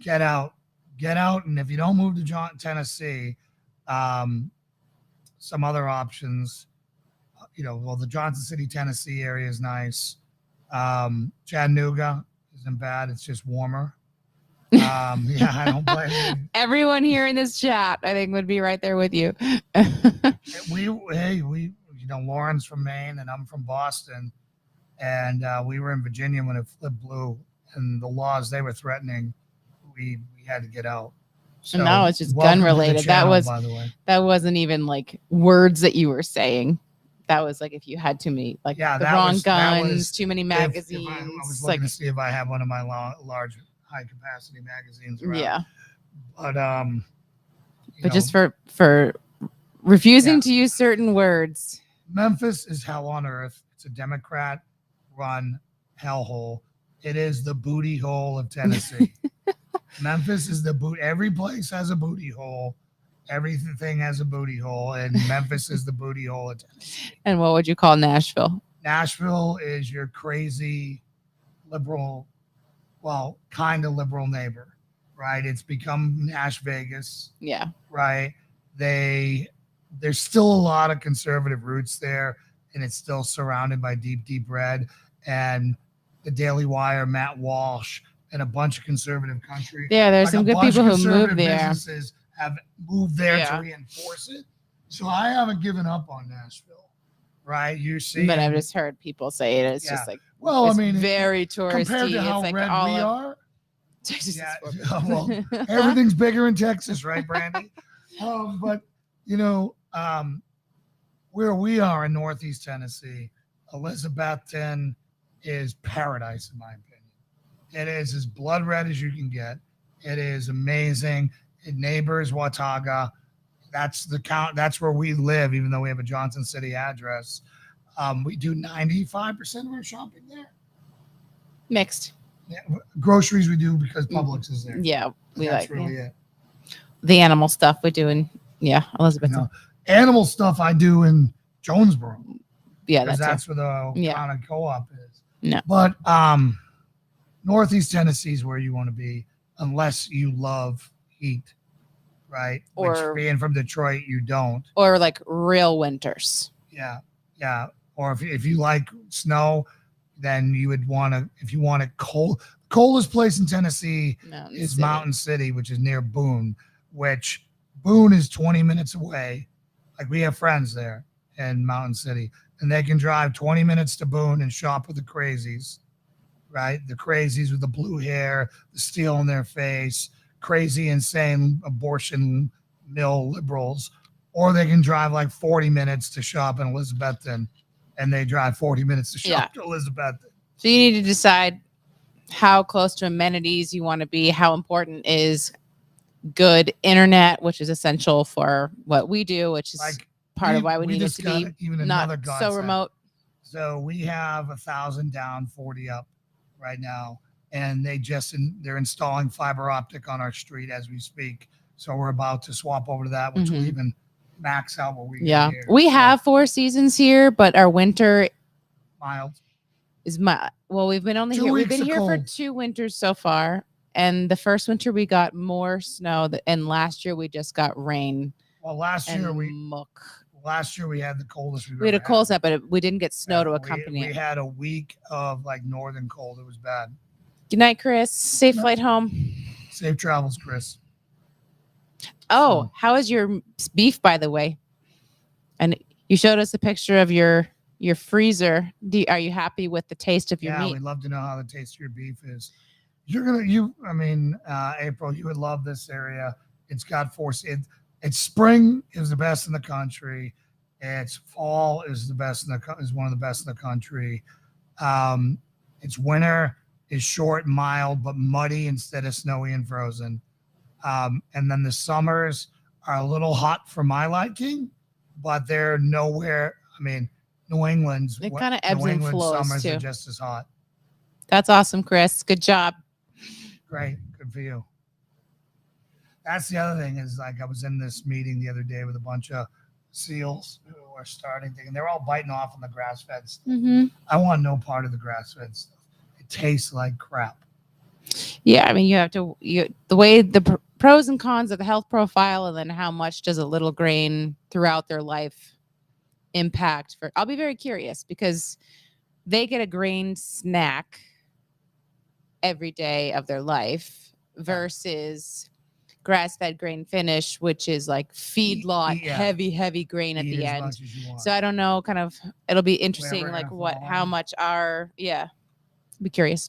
get out, and if you don't move to Tennessee, some other options. Well, the Johnson City, Tennessee area is nice. Chattanooga isn't bad. It's just warmer. Yeah, I don't blame you. Everyone here in this chat, I think, would be right there with you. We Lauren's from Maine and I'm from Boston, and we were in Virginia when it flipped blue, and the laws they were threatening, we had to get out. So, And that was just welcome gun to the related. channel, by the way. That wasn't even like words that you were saying. That was like if you had too many, like Yeah, the that wrong was- that guns, was too many If magazines. I was like looking to see if I had one of my large high capacity magazines around. yeah, But but just for refusing Yeah. to use certain words. Memphis is hell on earth. It's a Democrat-run hellhole. It is the booty hole of Tennessee. Memphis is the boot. Every place has a booty hole. Everything has a booty hole, and Memphis is the booty hole of Tennessee. And what would you call Nashville? Nashville is your crazy liberal, well, kind of liberal neighbor, right? It's become Nash Vegas, Yeah, right? There's still a lot of conservative roots there, and it's still surrounded by deep, deep red. And the Daily Wire, Matt Walsh, and a bunch of conservative country. yeah. There's like some a good bunch people of who conservative moved there. Businesses have moved there Yeah. to reinforce it. So I haven't given up on Nashville, right? You see, But I've just heard people say it. It's Yeah. just like well, it's I mean, very touristy. compared to how it's like red all we of are, Texas. yeah, is well, full. everything's bigger in Texas, right, Brandy? But where we are in Northeast Tennessee, Elizabethton is paradise, in my opinion. It is as blood red as you can get. It is amazing. It neighbors Watauga. That's where we live, even though we have a Johnson City address. We do 95% of our shopping there. Mixed. Yeah, groceries we do because Publix is there. Yeah, we That's like really it. the animal stuff we do in Elizabeth. Animal stuff I do in Jonesboro. Yeah, Because that's that's where the Yeah. kind of co-op is. No. But Northeast Tennessee is where you want to be, unless you love heat, right? Or- Which being from Detroit, you don't. or like real winters. Yeah. Or if you like snow, then you would want to. If you want it cold, coldest place in Tennessee is Mountain City, which is near Boone. Which Boone is 20 minutes away. Like we have friends there in Mountain City, and they can drive 20 minutes to Boone and shop with the crazies, right? The crazies with the blue hair, the steel in their face, crazy, insane abortion mill liberals, or they can drive like 40 minutes to shop in Elizabethton, and they drive 40 minutes to shop to Elizabethton. So you need to decide how close to amenities you want to be. How important is good internet, which is essential for what we do, which is Like part of why we need it just to got be even another not so godsend. remote. So we have 1,000 down, 40 up right now, and they're installing fiber optic on our street as we speak. So we're about to swap over to that, which will Mhm. even max out what we get Yeah, here. we So, have 4 seasons here, but our winter mild. is we've been only 2 here. We've weeks been of here for cold. 2 winters so far, and the first winter we got more snow, and last year we just got rain Well, last and year we muck. had the coldest we've We had ever a cold snap, but we didn't get snow to We- accompany We it. had a week of like northern cold. It was bad. Good night, Chris. Safe Night. flight home. Safe travels, Chris. Oh, So- how is your beef, by the way? And you showed us a picture of your freezer. Are you happy with the taste of your Yeah, meat? we'd love to know how the taste of your beef is. April, you would love this area. It's got it's spring is the best in the country. It's fall is the best is one of the best in the country. It's winter is short and mild, but muddy instead of snowy and frozen. And then the summers are a little hot for my liking, but they're nowhere. New England's It kind of ebbs New and England flows summers too. are just as hot. That's awesome, Chris. Good job. Great, good for you. That's the other thing is I was in this meeting the other day with a bunch of SEALs who are starting to, and they're all biting off on the grass-fed stuff. Mm-hmm. I want no part of the grass-fed stuff. It tastes like crap. Yeah, you have to the way the pros and cons of the health profile, and then how much does a little grain throughout their life impact for. I'll be very curious because they get a grain snack every day of their life versus grass-fed grain finish, which is like feedlot heavy grain at the end. So I don't know, it'll be interesting how much be curious.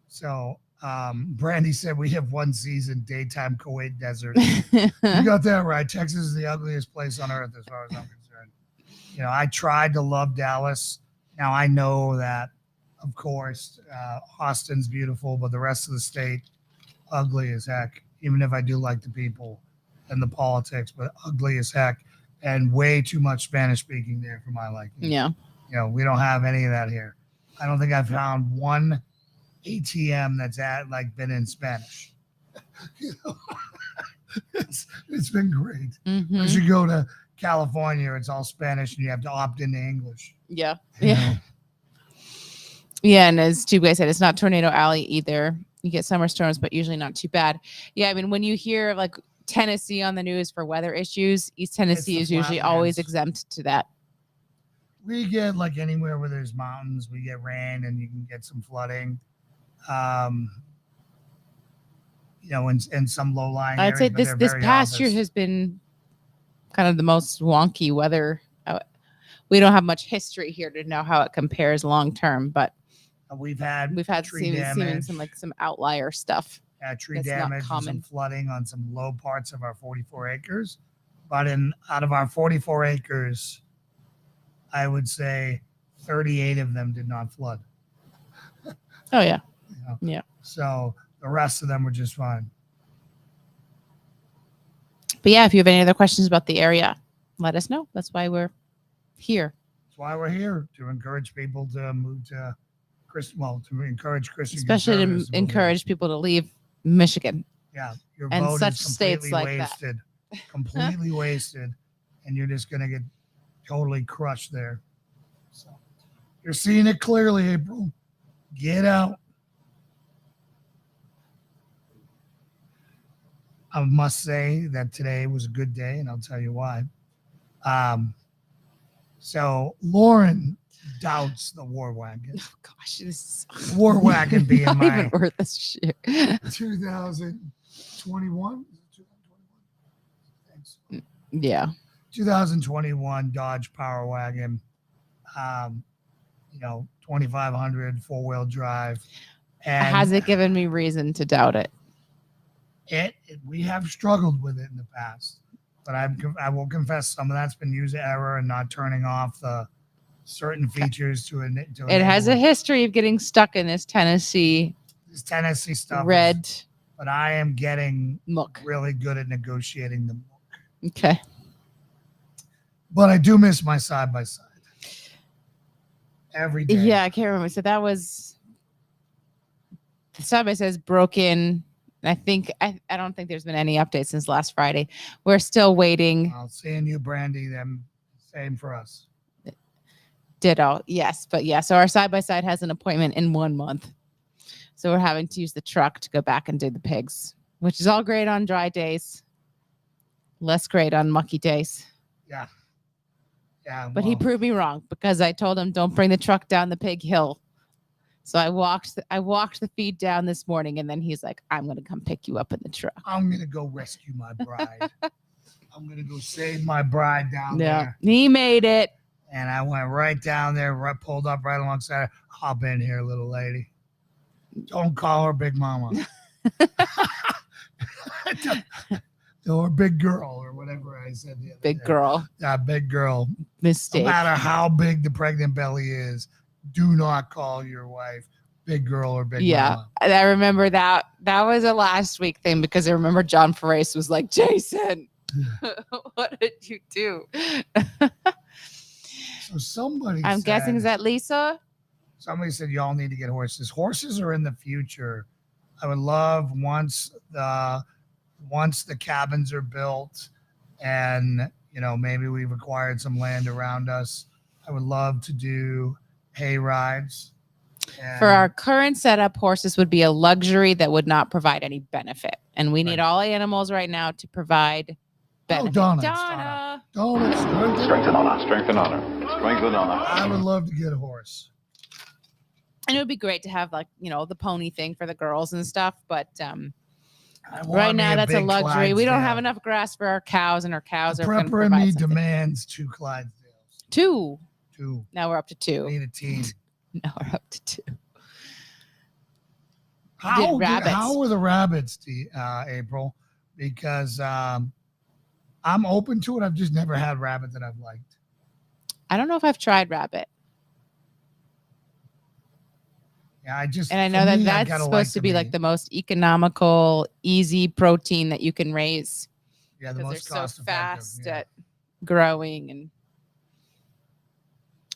So Brandy said we have one season, daytime Kuwait desert. You got that right. Texas is the ugliest place on earth as far as I'm concerned. I tried to love Dallas. Now I know that, of course, Austin's beautiful, but the rest of the state, ugly as heck. Even if I do like the people and the politics, but ugly as heck, and way too much Spanish speaking there for my liking. Yeah. We don't have any of that here. I don't think I've found one ATM that's been in Spanish. It's been great. Mm-hmm. As you go to California, it's all Spanish and you have to opt into English. Yeah. Yeah. Yeah. And as two guys said, it's not Tornado Alley either. You get summer storms, but usually not too bad. Yeah. When you hear Tennessee on the news for weather issues, East Tennessee is usually always exempt to that. We get anywhere where there's mountains, we get rain and you can get some flooding. In some low-lying areas. I'd say this past year has been kind of the most wonky weather. We don't have much history here to know how it compares long term, but we've had seen some outlier stuff. Tree damage and some flooding on some low parts of our 44 acres. But out of our 44 acres, I would say 38 of them did not flood. Oh, yeah. Yeah. So the rest of them were just fine. But yeah, if you have any other questions about the area, let us know. That's why we're here. That's why we're here, to encourage people to move to to encourage Christian, especially to encourage people to leave Michigan. Yeah, your and vote such is completely states like wasted, completely wasted, and you're just gonna get totally crushed there. So you're seeing it clearly, April. Get out. I must say that today was a good day, and I'll tell you why. So Lauren doubts the War Wagon. Oh gosh, this War Wagon being not my even worth this shit. 2021. Yeah. 2021 Dodge Power Wagon. 2500 4-wheel drive. And has it given me reason to doubt it? We have struggled with it in the past, but I will confess some of that's been user error and not turning off the certain features to it has a history of getting stuck in this Tennessee stuff. Red. But I am getting muck. Really good at negotiating the muck. Okay. But I do miss my side by side every day. Yeah, I can't remember. So that was the side by side is broken. I don't think there's been any updates since last Friday. We're still waiting. I'll seeing you, Brandy. Them same for us. Ditto. Yes, but yeah. So our side by side has an appointment in 1 month. So we're having to use the truck to go back and do the pigs, which is all great on dry days. Less great on mucky days. Yeah. Yeah. But he proved me wrong because I told him don't bring the truck down the pig hill. So I walked the feed down this morning, and then he's like, "I'm gonna come pick you up in the truck." I'm gonna go rescue my bride. I'm gonna go save my bride down there. He made it. And I went right down there, pulled up right alongside her. Hop in here, little lady. Don't call her Big Mama. Or Big Girl, or whatever I said the other Big day. girl. Yeah, Big Girl. Mistake. No matter how big the pregnant belly is, do not call your wife Big Girl or Big Mama. And I remember that was a last week thing, because I remember John Ferrace was like, "Jason, what did you do?" So somebody I'm guessing, is that Lisa? Somebody said y'all need to get horses. Horses are in the future. I would love once the cabins are built and, maybe we've acquired some land around us, I would love to do hay rides. For our current setup, horses would be a luxury that would not provide any benefit. And we need all animals right now to provide benefit. Donna. Strength and honor. Strength and honor. Strength and honor. I would love to get a horse. And it would be great to have, like, the pony thing for the girls and stuff. But right now, that's a luxury. We don't have enough grass for our cows, and our cows are going to provide me something. Demands 2 Clydesdales. 2. 2. Now we're up to 2. We need a team. Now we're up to 2. How were the rabbits, April? Because I'm open to it. I've just never had rabbit that I've liked. I don't know if I've tried rabbit. Yeah, I know that's supposed to be like the most economical, easy protein that you can raise. Yeah, the most they're so fast yeah. at growing. And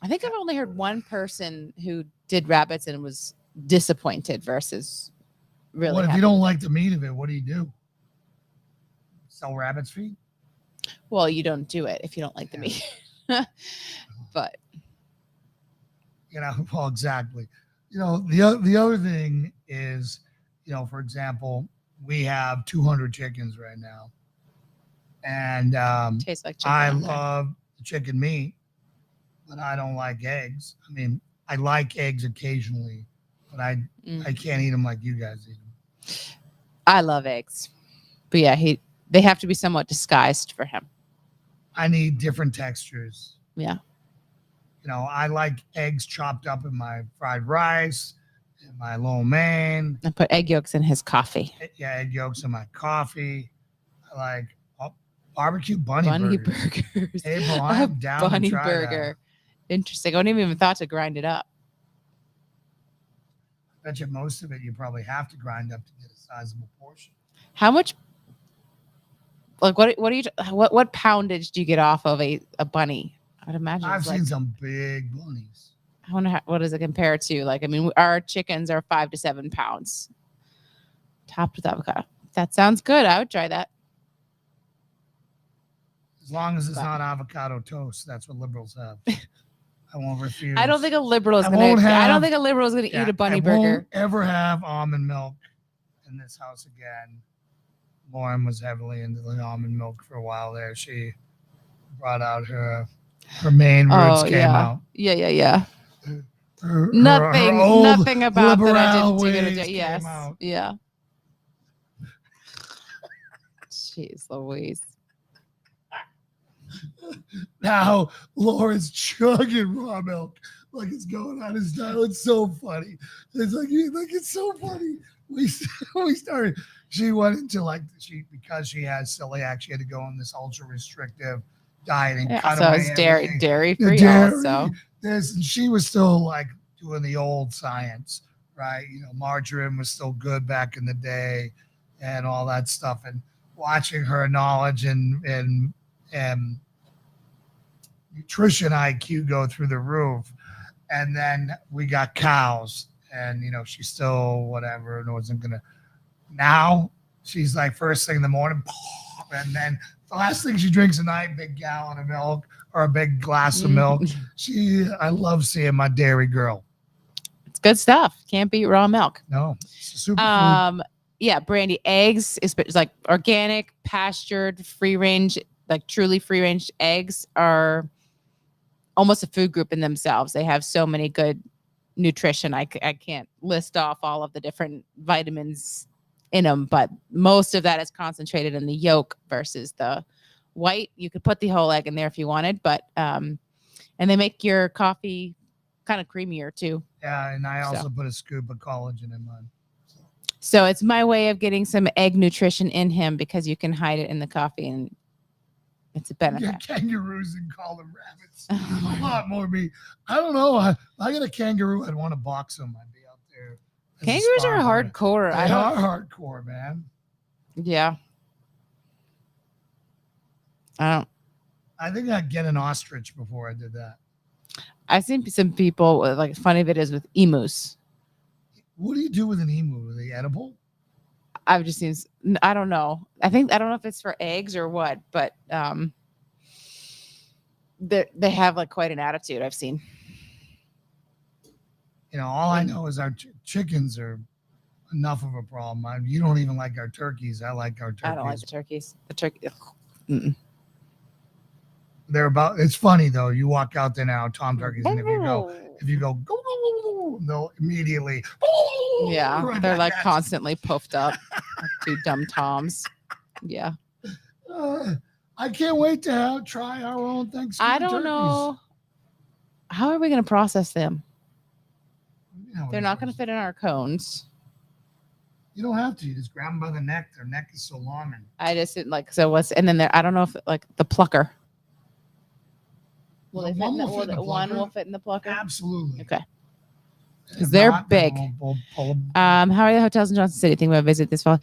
I think I've only heard one person who did rabbits and was disappointed versus really. What if you don't like the meat of it? What do you do? Sell rabbit's feet? Well, you don't do it if you don't like the meat. But well, exactly. The other thing is, for example, we have 200 chickens right now, and tastes like chicken. I love the chicken meat, but I don't like eggs. I mean, I like eggs occasionally, but I can't eat them like you guys eat them. I love eggs, but yeah, they have to be somewhat disguised for him. I need different textures. Yeah. I like eggs chopped up in my fried rice, in my lo mein. I put egg yolks in his coffee. Yeah, egg yolks in my coffee. I like barbecue bunny burgers. April, I'm down bunny to try burger. That. Interesting. I wouldn't even thought to grind it up. I bet you most of it you probably have to grind up to get a sizable portion. How much? Like what poundage do you get off of a bunny? I'd imagine I've seen some big bunnies. I wonder what does it compare to? Like, I mean, our chickens are 5 to 7 pounds. Topped with avocado. That sounds good. I would try that. As long as it's not avocado toast, that's what liberals have. I won't refuse. I don't think a liberal is going to eat a bunny burger. Won't ever have almond milk in this house again. Lauren was heavily into the almond milk for a while there. She brought out her main roots came out. Yeah. Nothing about that I didn't do. Yes. Yeah. Jeez Louise. Now Lauren's chugging raw milk like it's going out of style. It's so funny. It's so funny. We started. She went into because she has celiac, she had to go on this ultra restrictive diet and cut so away it's dairy free. She was still doing the old science, right? Margarine was still good back in the day, and all that stuff. And watching her knowledge and nutrition IQ go through the roof, and then we got cows, and she's still whatever, and wasn't gonna. Now she's like first thing in the morning, and then the last thing she drinks at night, big gallon of milk or a big glass of milk. I love seeing my dairy girl. It's good stuff. Can't beat raw milk. No, it's a super food. Yeah, Brandy, eggs is like organic, pastured, free range, like truly free range eggs are almost a food group in themselves. They have so many good nutrition. I can't list off all of the different vitamins in them, but most of that is concentrated in the yolk versus the white. You could put the whole egg in there if you wanted, but and they make your coffee kind of creamier too. Yeah, and I also put a scoop of collagen in mine. So it's my way of getting some egg nutrition in him because you can hide it in the coffee and it's a benefit. Get kangaroos and call them rabbits. A lot more me. I don't know. I get a kangaroo. I'd want to box them. I'd be out there. Kangaroos are hardcore. They are hardcore, man. Yeah. I think I'd get an ostrich before I did that. I've seen some people with like funny videos with emus. What do you do with an emu? Are they edible? I've just seen, I don't know. I don't know if it's for eggs or what, but they have like quite an attitude I've seen. You know, all I know is our chickens are enough of a problem. You don't even like our turkeys. I like our turkeys. I don't like the turkeys. The turkey. Mm-mm. They're about. It's funny though. You walk out there now, tom turkeys, and if you go, go, they'll immediately. Yeah, right they're like back. constantly puffed up. Two dumb toms. Yeah. I can't wait to try our own Thanksgiving. I don't turkeys. know. How are we going to process them? You know, They're not going to fit in our cones. You don't have to. You just grab them by the neck. Their neck is so long. And I just didn't like, so what's, and then there, I don't know if like the plucker. Will they fit in the, one will fit in the plucker? Absolutely. Okay. If Because they're not, then big. we'll pull them. How are the hotels in Johnson City? Think about visit this fall.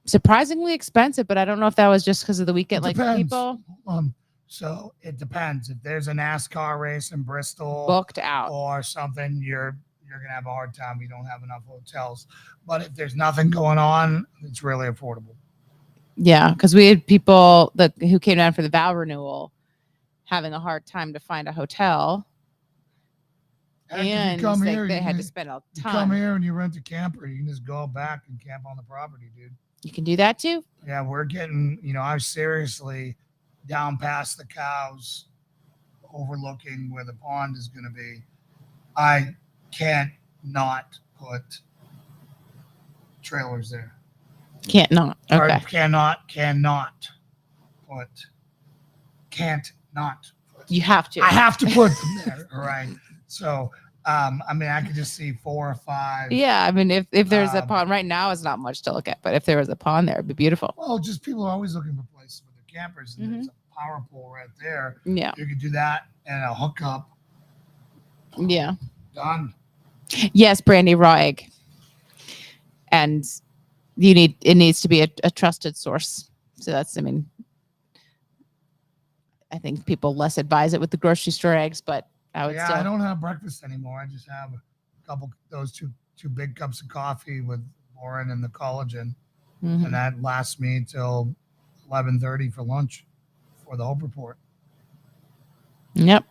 Surprisingly expensive, but I don't know if that was just because of the weekend. It Like depends. people So it depends. If there's a NASCAR race in Bristol booked out. or something, you're gonna have a hard time. You don't have enough hotels. But if there's nothing going on, it's really affordable. Yeah, because we had people who came down for the vow renewal having a hard time to find a hotel. Heck, if you And come like, here, they you had can- to spend a You ton. come here and you rent a camper. You can just go back and camp on the property, dude. You can do that too. Yeah, we're getting, I'm seriously down past the cows, overlooking where the pond is going to be. I can't not put trailers there. Can't not. Or Okay. can't not put. You have to. I have to put them there. All right. So, I could just see 4 or 5. Yeah, I mean, if there's a Um, pond right now, it's not much to look at. But if there was a pond there, it'd be beautiful. Well, just people are always looking for places for their campers, and Mm-hmm. there's a power pole right there. Yeah. You could do that and a hookup. Yeah. Done. Yes, brandy raw egg. And it needs to be a trusted source. So that's, I think people less advise it with the grocery store eggs, but I would Yeah, still. I don't have breakfast anymore. I just have a couple those two big cups of coffee with Lauren and the collagen, Mhm. and that lasts me till 11:30 for lunch for the Hope Report. Yep.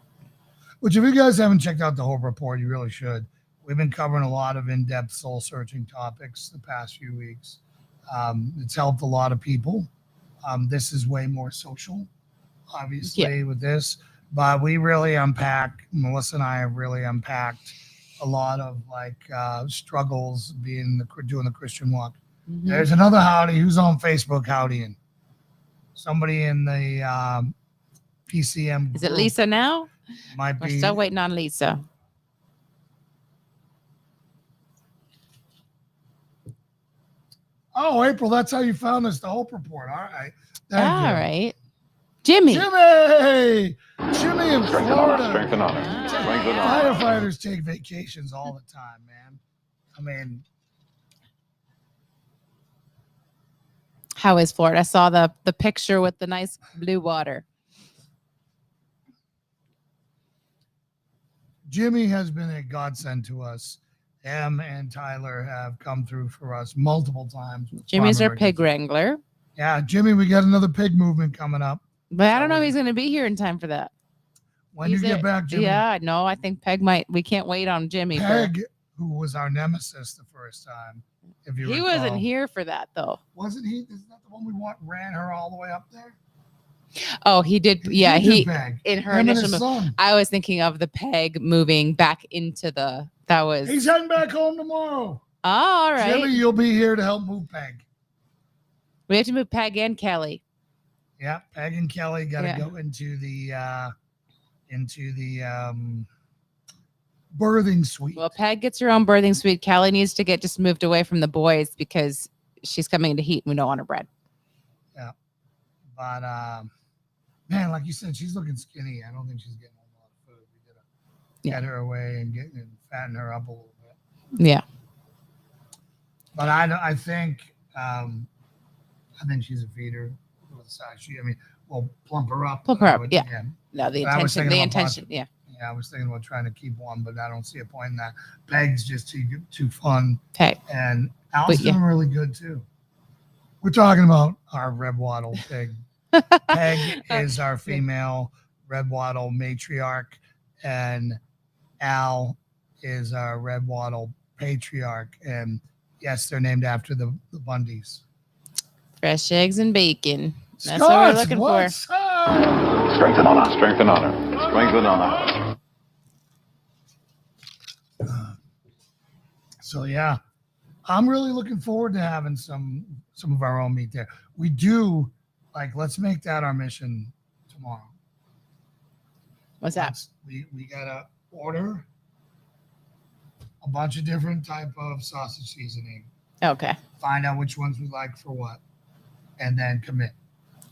Which, if you guys haven't checked out the Hope Report, you really should. We've been covering a lot of in-depth soul-searching topics the past few weeks. It's helped a lot of people. This is way more social, obviously, with this. But we really Melissa and I have really unpacked a lot of struggles doing the Christian walk. Mhm. There's another howdy. Who's on Facebook howdying? Somebody in the PCM Is it group. Lisa now? Might We're be. still waiting on Lisa. Oh, April, that's how you found us, the Hope Report. All right. Thank All you. right. Jimmy. Jimmy in Strength and honor. Florida. Strength and honor. Ah. Strength and honor. Firefighters take vacations all the time, man. I mean, How is Florida? I saw the picture with the nice blue water. Jimmy has been a godsend to us. Em and Tyler have come through for us multiple times. with Jimmy's farm our pig emergencies. wrangler. Yeah, Jimmy, we got another pig movement coming up. But I don't know if he's going to be here in time for that. When you get back, Jimmy. Yeah, no, I think Peg might. We can't wait on Jimmy. Peg, who was our nemesis the first time, if you He recall. wasn't here for that though. Wasn't he? Isn't that the one we ran her all the way up there? Oh, he did. Yeah, You do he Peg. in her Him and initial his move. son. I was thinking of the peg moving back into the. That was. He's heading back home tomorrow. Oh, all right. Jimmy, you'll be here to help move Peg. We have to move Peg and Kelly. Yeah, Peg and Kelly got to Yeah. go into the birthing suite. Well, Peg gets her own birthing suite. Kelly needs to get just moved away from the boys because she's coming into heat and we don't want her bred. Yeah, but man, like you said, she's looking skinny. I don't think she's getting a lot of food. We gotta get her away and fatten her up a little bit. Yeah. But I think she's a feeder with the size. We'll plump her up. Plump her up, yeah. No, the But I was intention. thinking The about intention. Yeah. Yeah, I was thinking about trying to keep one, but I don't see a point in that. Peg's just too fun, Peg. and Al's doing really good too. We're talking about our red wattle pig. Peg is our female red wattle matriarch, and Al is our red wattle patriarch. And yes, they're named after the Bundys. Fresh eggs and bacon. That's Scott, what we're looking for. what's up? Strength and honor. Strength and honor. Strength and honor. So yeah, I'm really looking forward to having some of our own meat there. We do let's make that our mission tomorrow. What's that? We gotta order a bunch of different type of sausage seasoning. Okay. Find out which ones we like for what, and then commit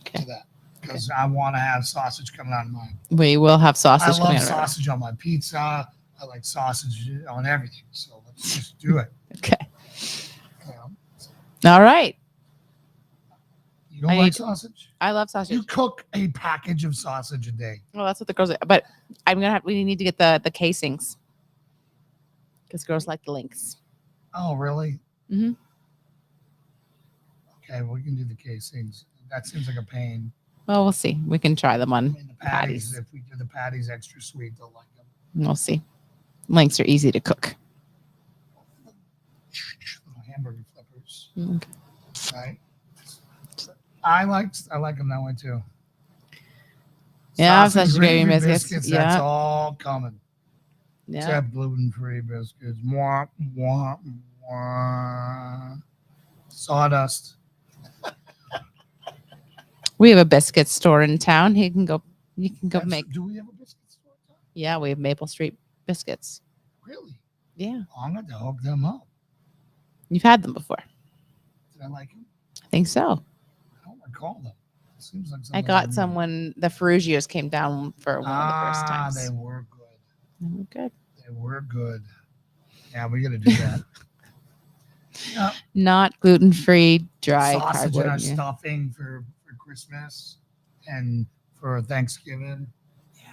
to that. Because I want to have sausage coming out of mine. We will have sausage. I love sausage on my pizza. I like sausage on everything. So let's just do it. Okay. All right. You don't like sausage? I love sausage. You cook a package of sausage a day. Well, that's what the girls. But we need to get the casings because girls like the links. Oh, really? Mm-hmm. Okay, we can do the casings. That seems like a pain. Well, we'll see. We can try them on The patties. If we do the patties extra sweet, they'll like them. We'll see. Links are easy to cook. Little hamburger flippers. Okay. Right. I like them that way too. Yeah, sausage gravy biscuits. Yeah. That's all coming. Yeah. Except gluten-free biscuits. Mwah, mwah, mwah. Sawdust. We have a biscuit store in town. You can go make. Do we have a biscuit store? Yeah, we have Maple Street biscuits. Really? Yeah. I'm going to hook them up. You've had them before. Did I like them? I think so. I don't recall them. It seems like I got some when the Ferrugios came down for one of the first times. They were good. They were good. They were good. Yeah, we got to do that. Yeah. Not gluten-free, dry Sausage cardboard. and our stuffing for Christmas and for Thanksgiving. Yeah.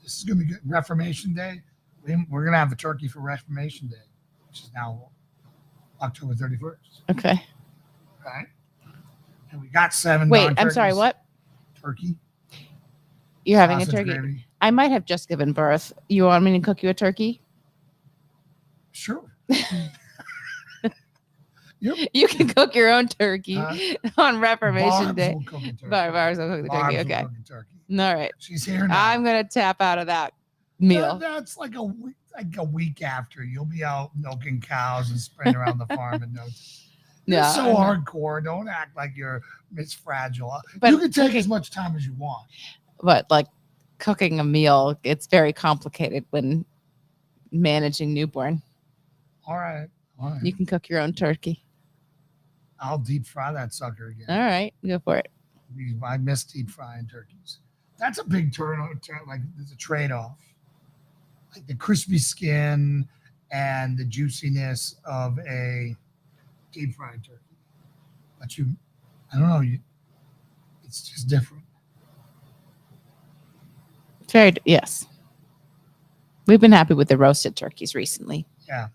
This is going to be good. Reformation Day. We're going to have a turkey for Reformation Day, which is now October 31st. Okay. Right? And we got 7 Wait, I'm non-turkeys. sorry, what? Turkey. You're having a Sausage turkey? gravy. I might have just given birth. You want me to cook you a turkey? Sure. You can cook your own turkey on Reformation Barbs Day. will cook a turkey. Barbs will cook the Barbs turkey. will Okay. cook a turkey. All right. She's here now. I'm gonna tap out of that meal. That's like a week after. You'll be out milking cows and sprinting around the farm and You're so hardcore. Don't act like you're Miss Fragile. But you can take as much time as you want. But like cooking a meal, it's very complicated when managing newborn. All right. You can cook your own turkey. I'll deep fry that sucker again. All right, go for it. I miss deep frying turkeys. That's a big like there's a trade-off. Like the crispy skin and the juiciness of a deep fried turkey. But I don't know, it's just different. Yes. We've been happy with the roasted turkeys recently. Yeah.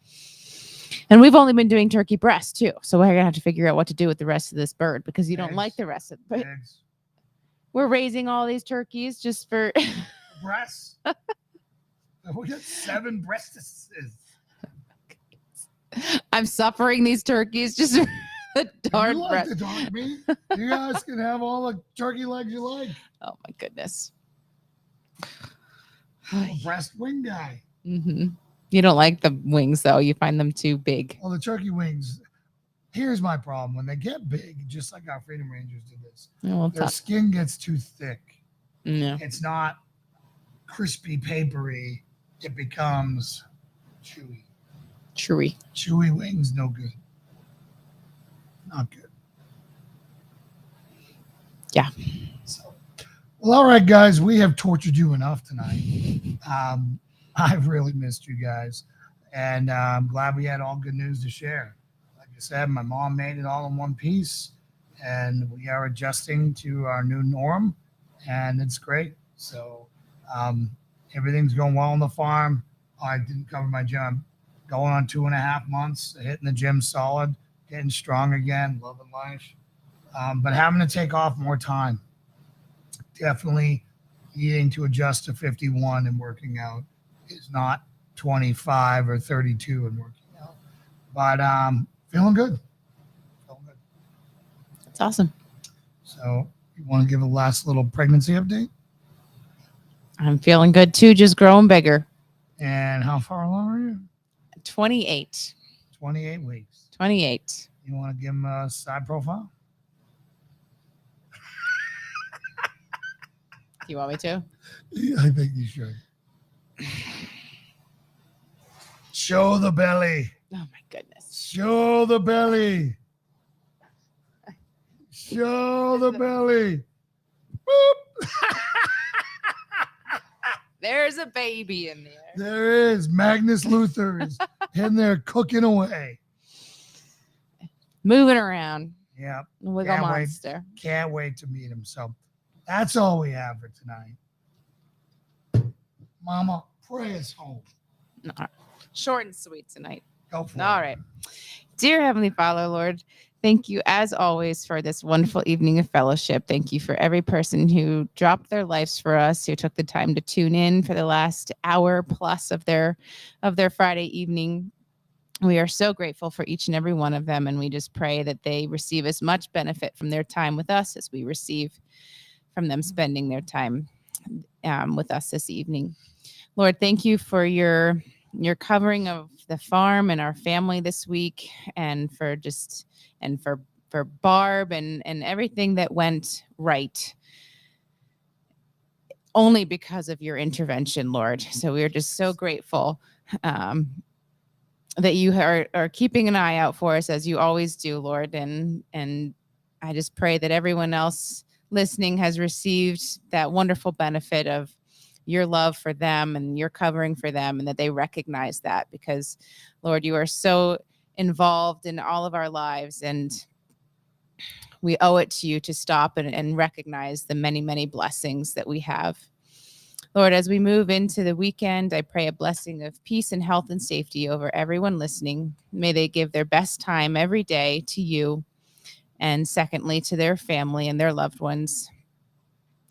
And we've only been doing turkey breast too. So we're going to have to figure out what to do with the rest of this bird because you don't like the rest of it. We're raising all these turkeys just for breasts. We got 7 breasts. I'm suffering these turkeys just for You Darn like breast. the dark meat? You guys can have all the turkey legs you like. Oh my goodness. I'm a breast wing guy. Mm-hmm. You don't like the wings though. You find them too big. Well, the turkey wings. Here's my problem: when they get big, just like our Freedom Rangers did this, Oh, their skin gets too thick. no. It's not crispy, papery. It becomes chewy. Chewy wings, no good. Not good. Yeah. So, well, all right, guys, we have tortured you enough tonight. I've really missed you guys, and I'm glad we had all good news to share. Like I said, my mom made it all in one piece, and we are adjusting to our new norm, and it's great. So everything's going well on the farm. I didn't cover my gym. Going on 2.5 months, hitting the gym solid, getting strong again, loving life. But having to take off more time. Definitely needing to adjust to 51 and working out is not 25 or 32 and working out. But feeling good. Feeling good. That's awesome. So you want to give a last little pregnancy update? I'm feeling good too, just growing bigger. And how far along are you? 28. 28 weeks. 28. You want to give them a side profile? Do you want me to? Yeah, I think you should. Show the belly. Oh my goodness. Show the belly. Show the belly. Boop. There's a baby in there. There is. Magnus Luther is in there cooking away. Moving around. Yeah. Wiggle Can't wait. monster. Can't wait to meet him. So that's all we have for tonight. Mama, pray us home. All right. Short and sweet tonight. Go for it. All right. Dear Heavenly Father, Lord, thank you as always for this wonderful evening of fellowship. Thank you for every person who dropped their lives for us, who took the time to tune in for the last hour plus of their Friday evening. We are so grateful for each and every one of them, and we just pray that they receive as much benefit from their time with us as we receive from them spending their time with us this evening. Lord, thank you for your covering of the farm and our family this week, and for Barb and everything that went right only because of your intervention, Lord. So we're just so grateful that you are keeping an eye out for us, as you always do, Lord. And I just pray that everyone else listening has received that wonderful benefit of your love for them and your covering for them, and that they recognize that, because, Lord, you are so involved in all of our lives, and we owe it to you to stop and recognize the many, many blessings that we have. Lord, as we move into the weekend, I pray a blessing of peace and health and safety over everyone listening. May they give their best time every day to you, and secondly, to their family and their loved ones.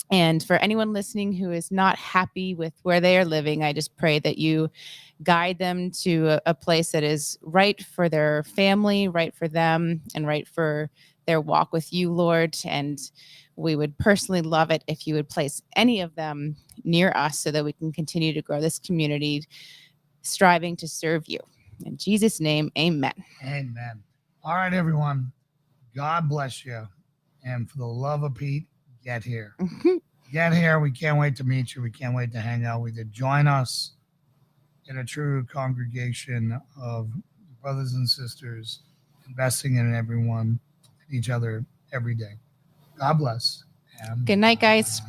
And for anyone listening who is not happy with where they are living, I just pray that you guide them to a place that is right for their family, right for them, and right for their walk with you, Lord. And we would personally love it if you would place any of them near us so that we can continue to grow this community, striving to serve you. In Jesus' name, amen. Amen. All right, everyone. God bless you. And for the love of Pete, get here. Get here. We can't wait to meet you. We can't wait to hang out with you. Join us in a true congregation of brothers and sisters, investing in everyone and each other every day. God bless. Good night, guys.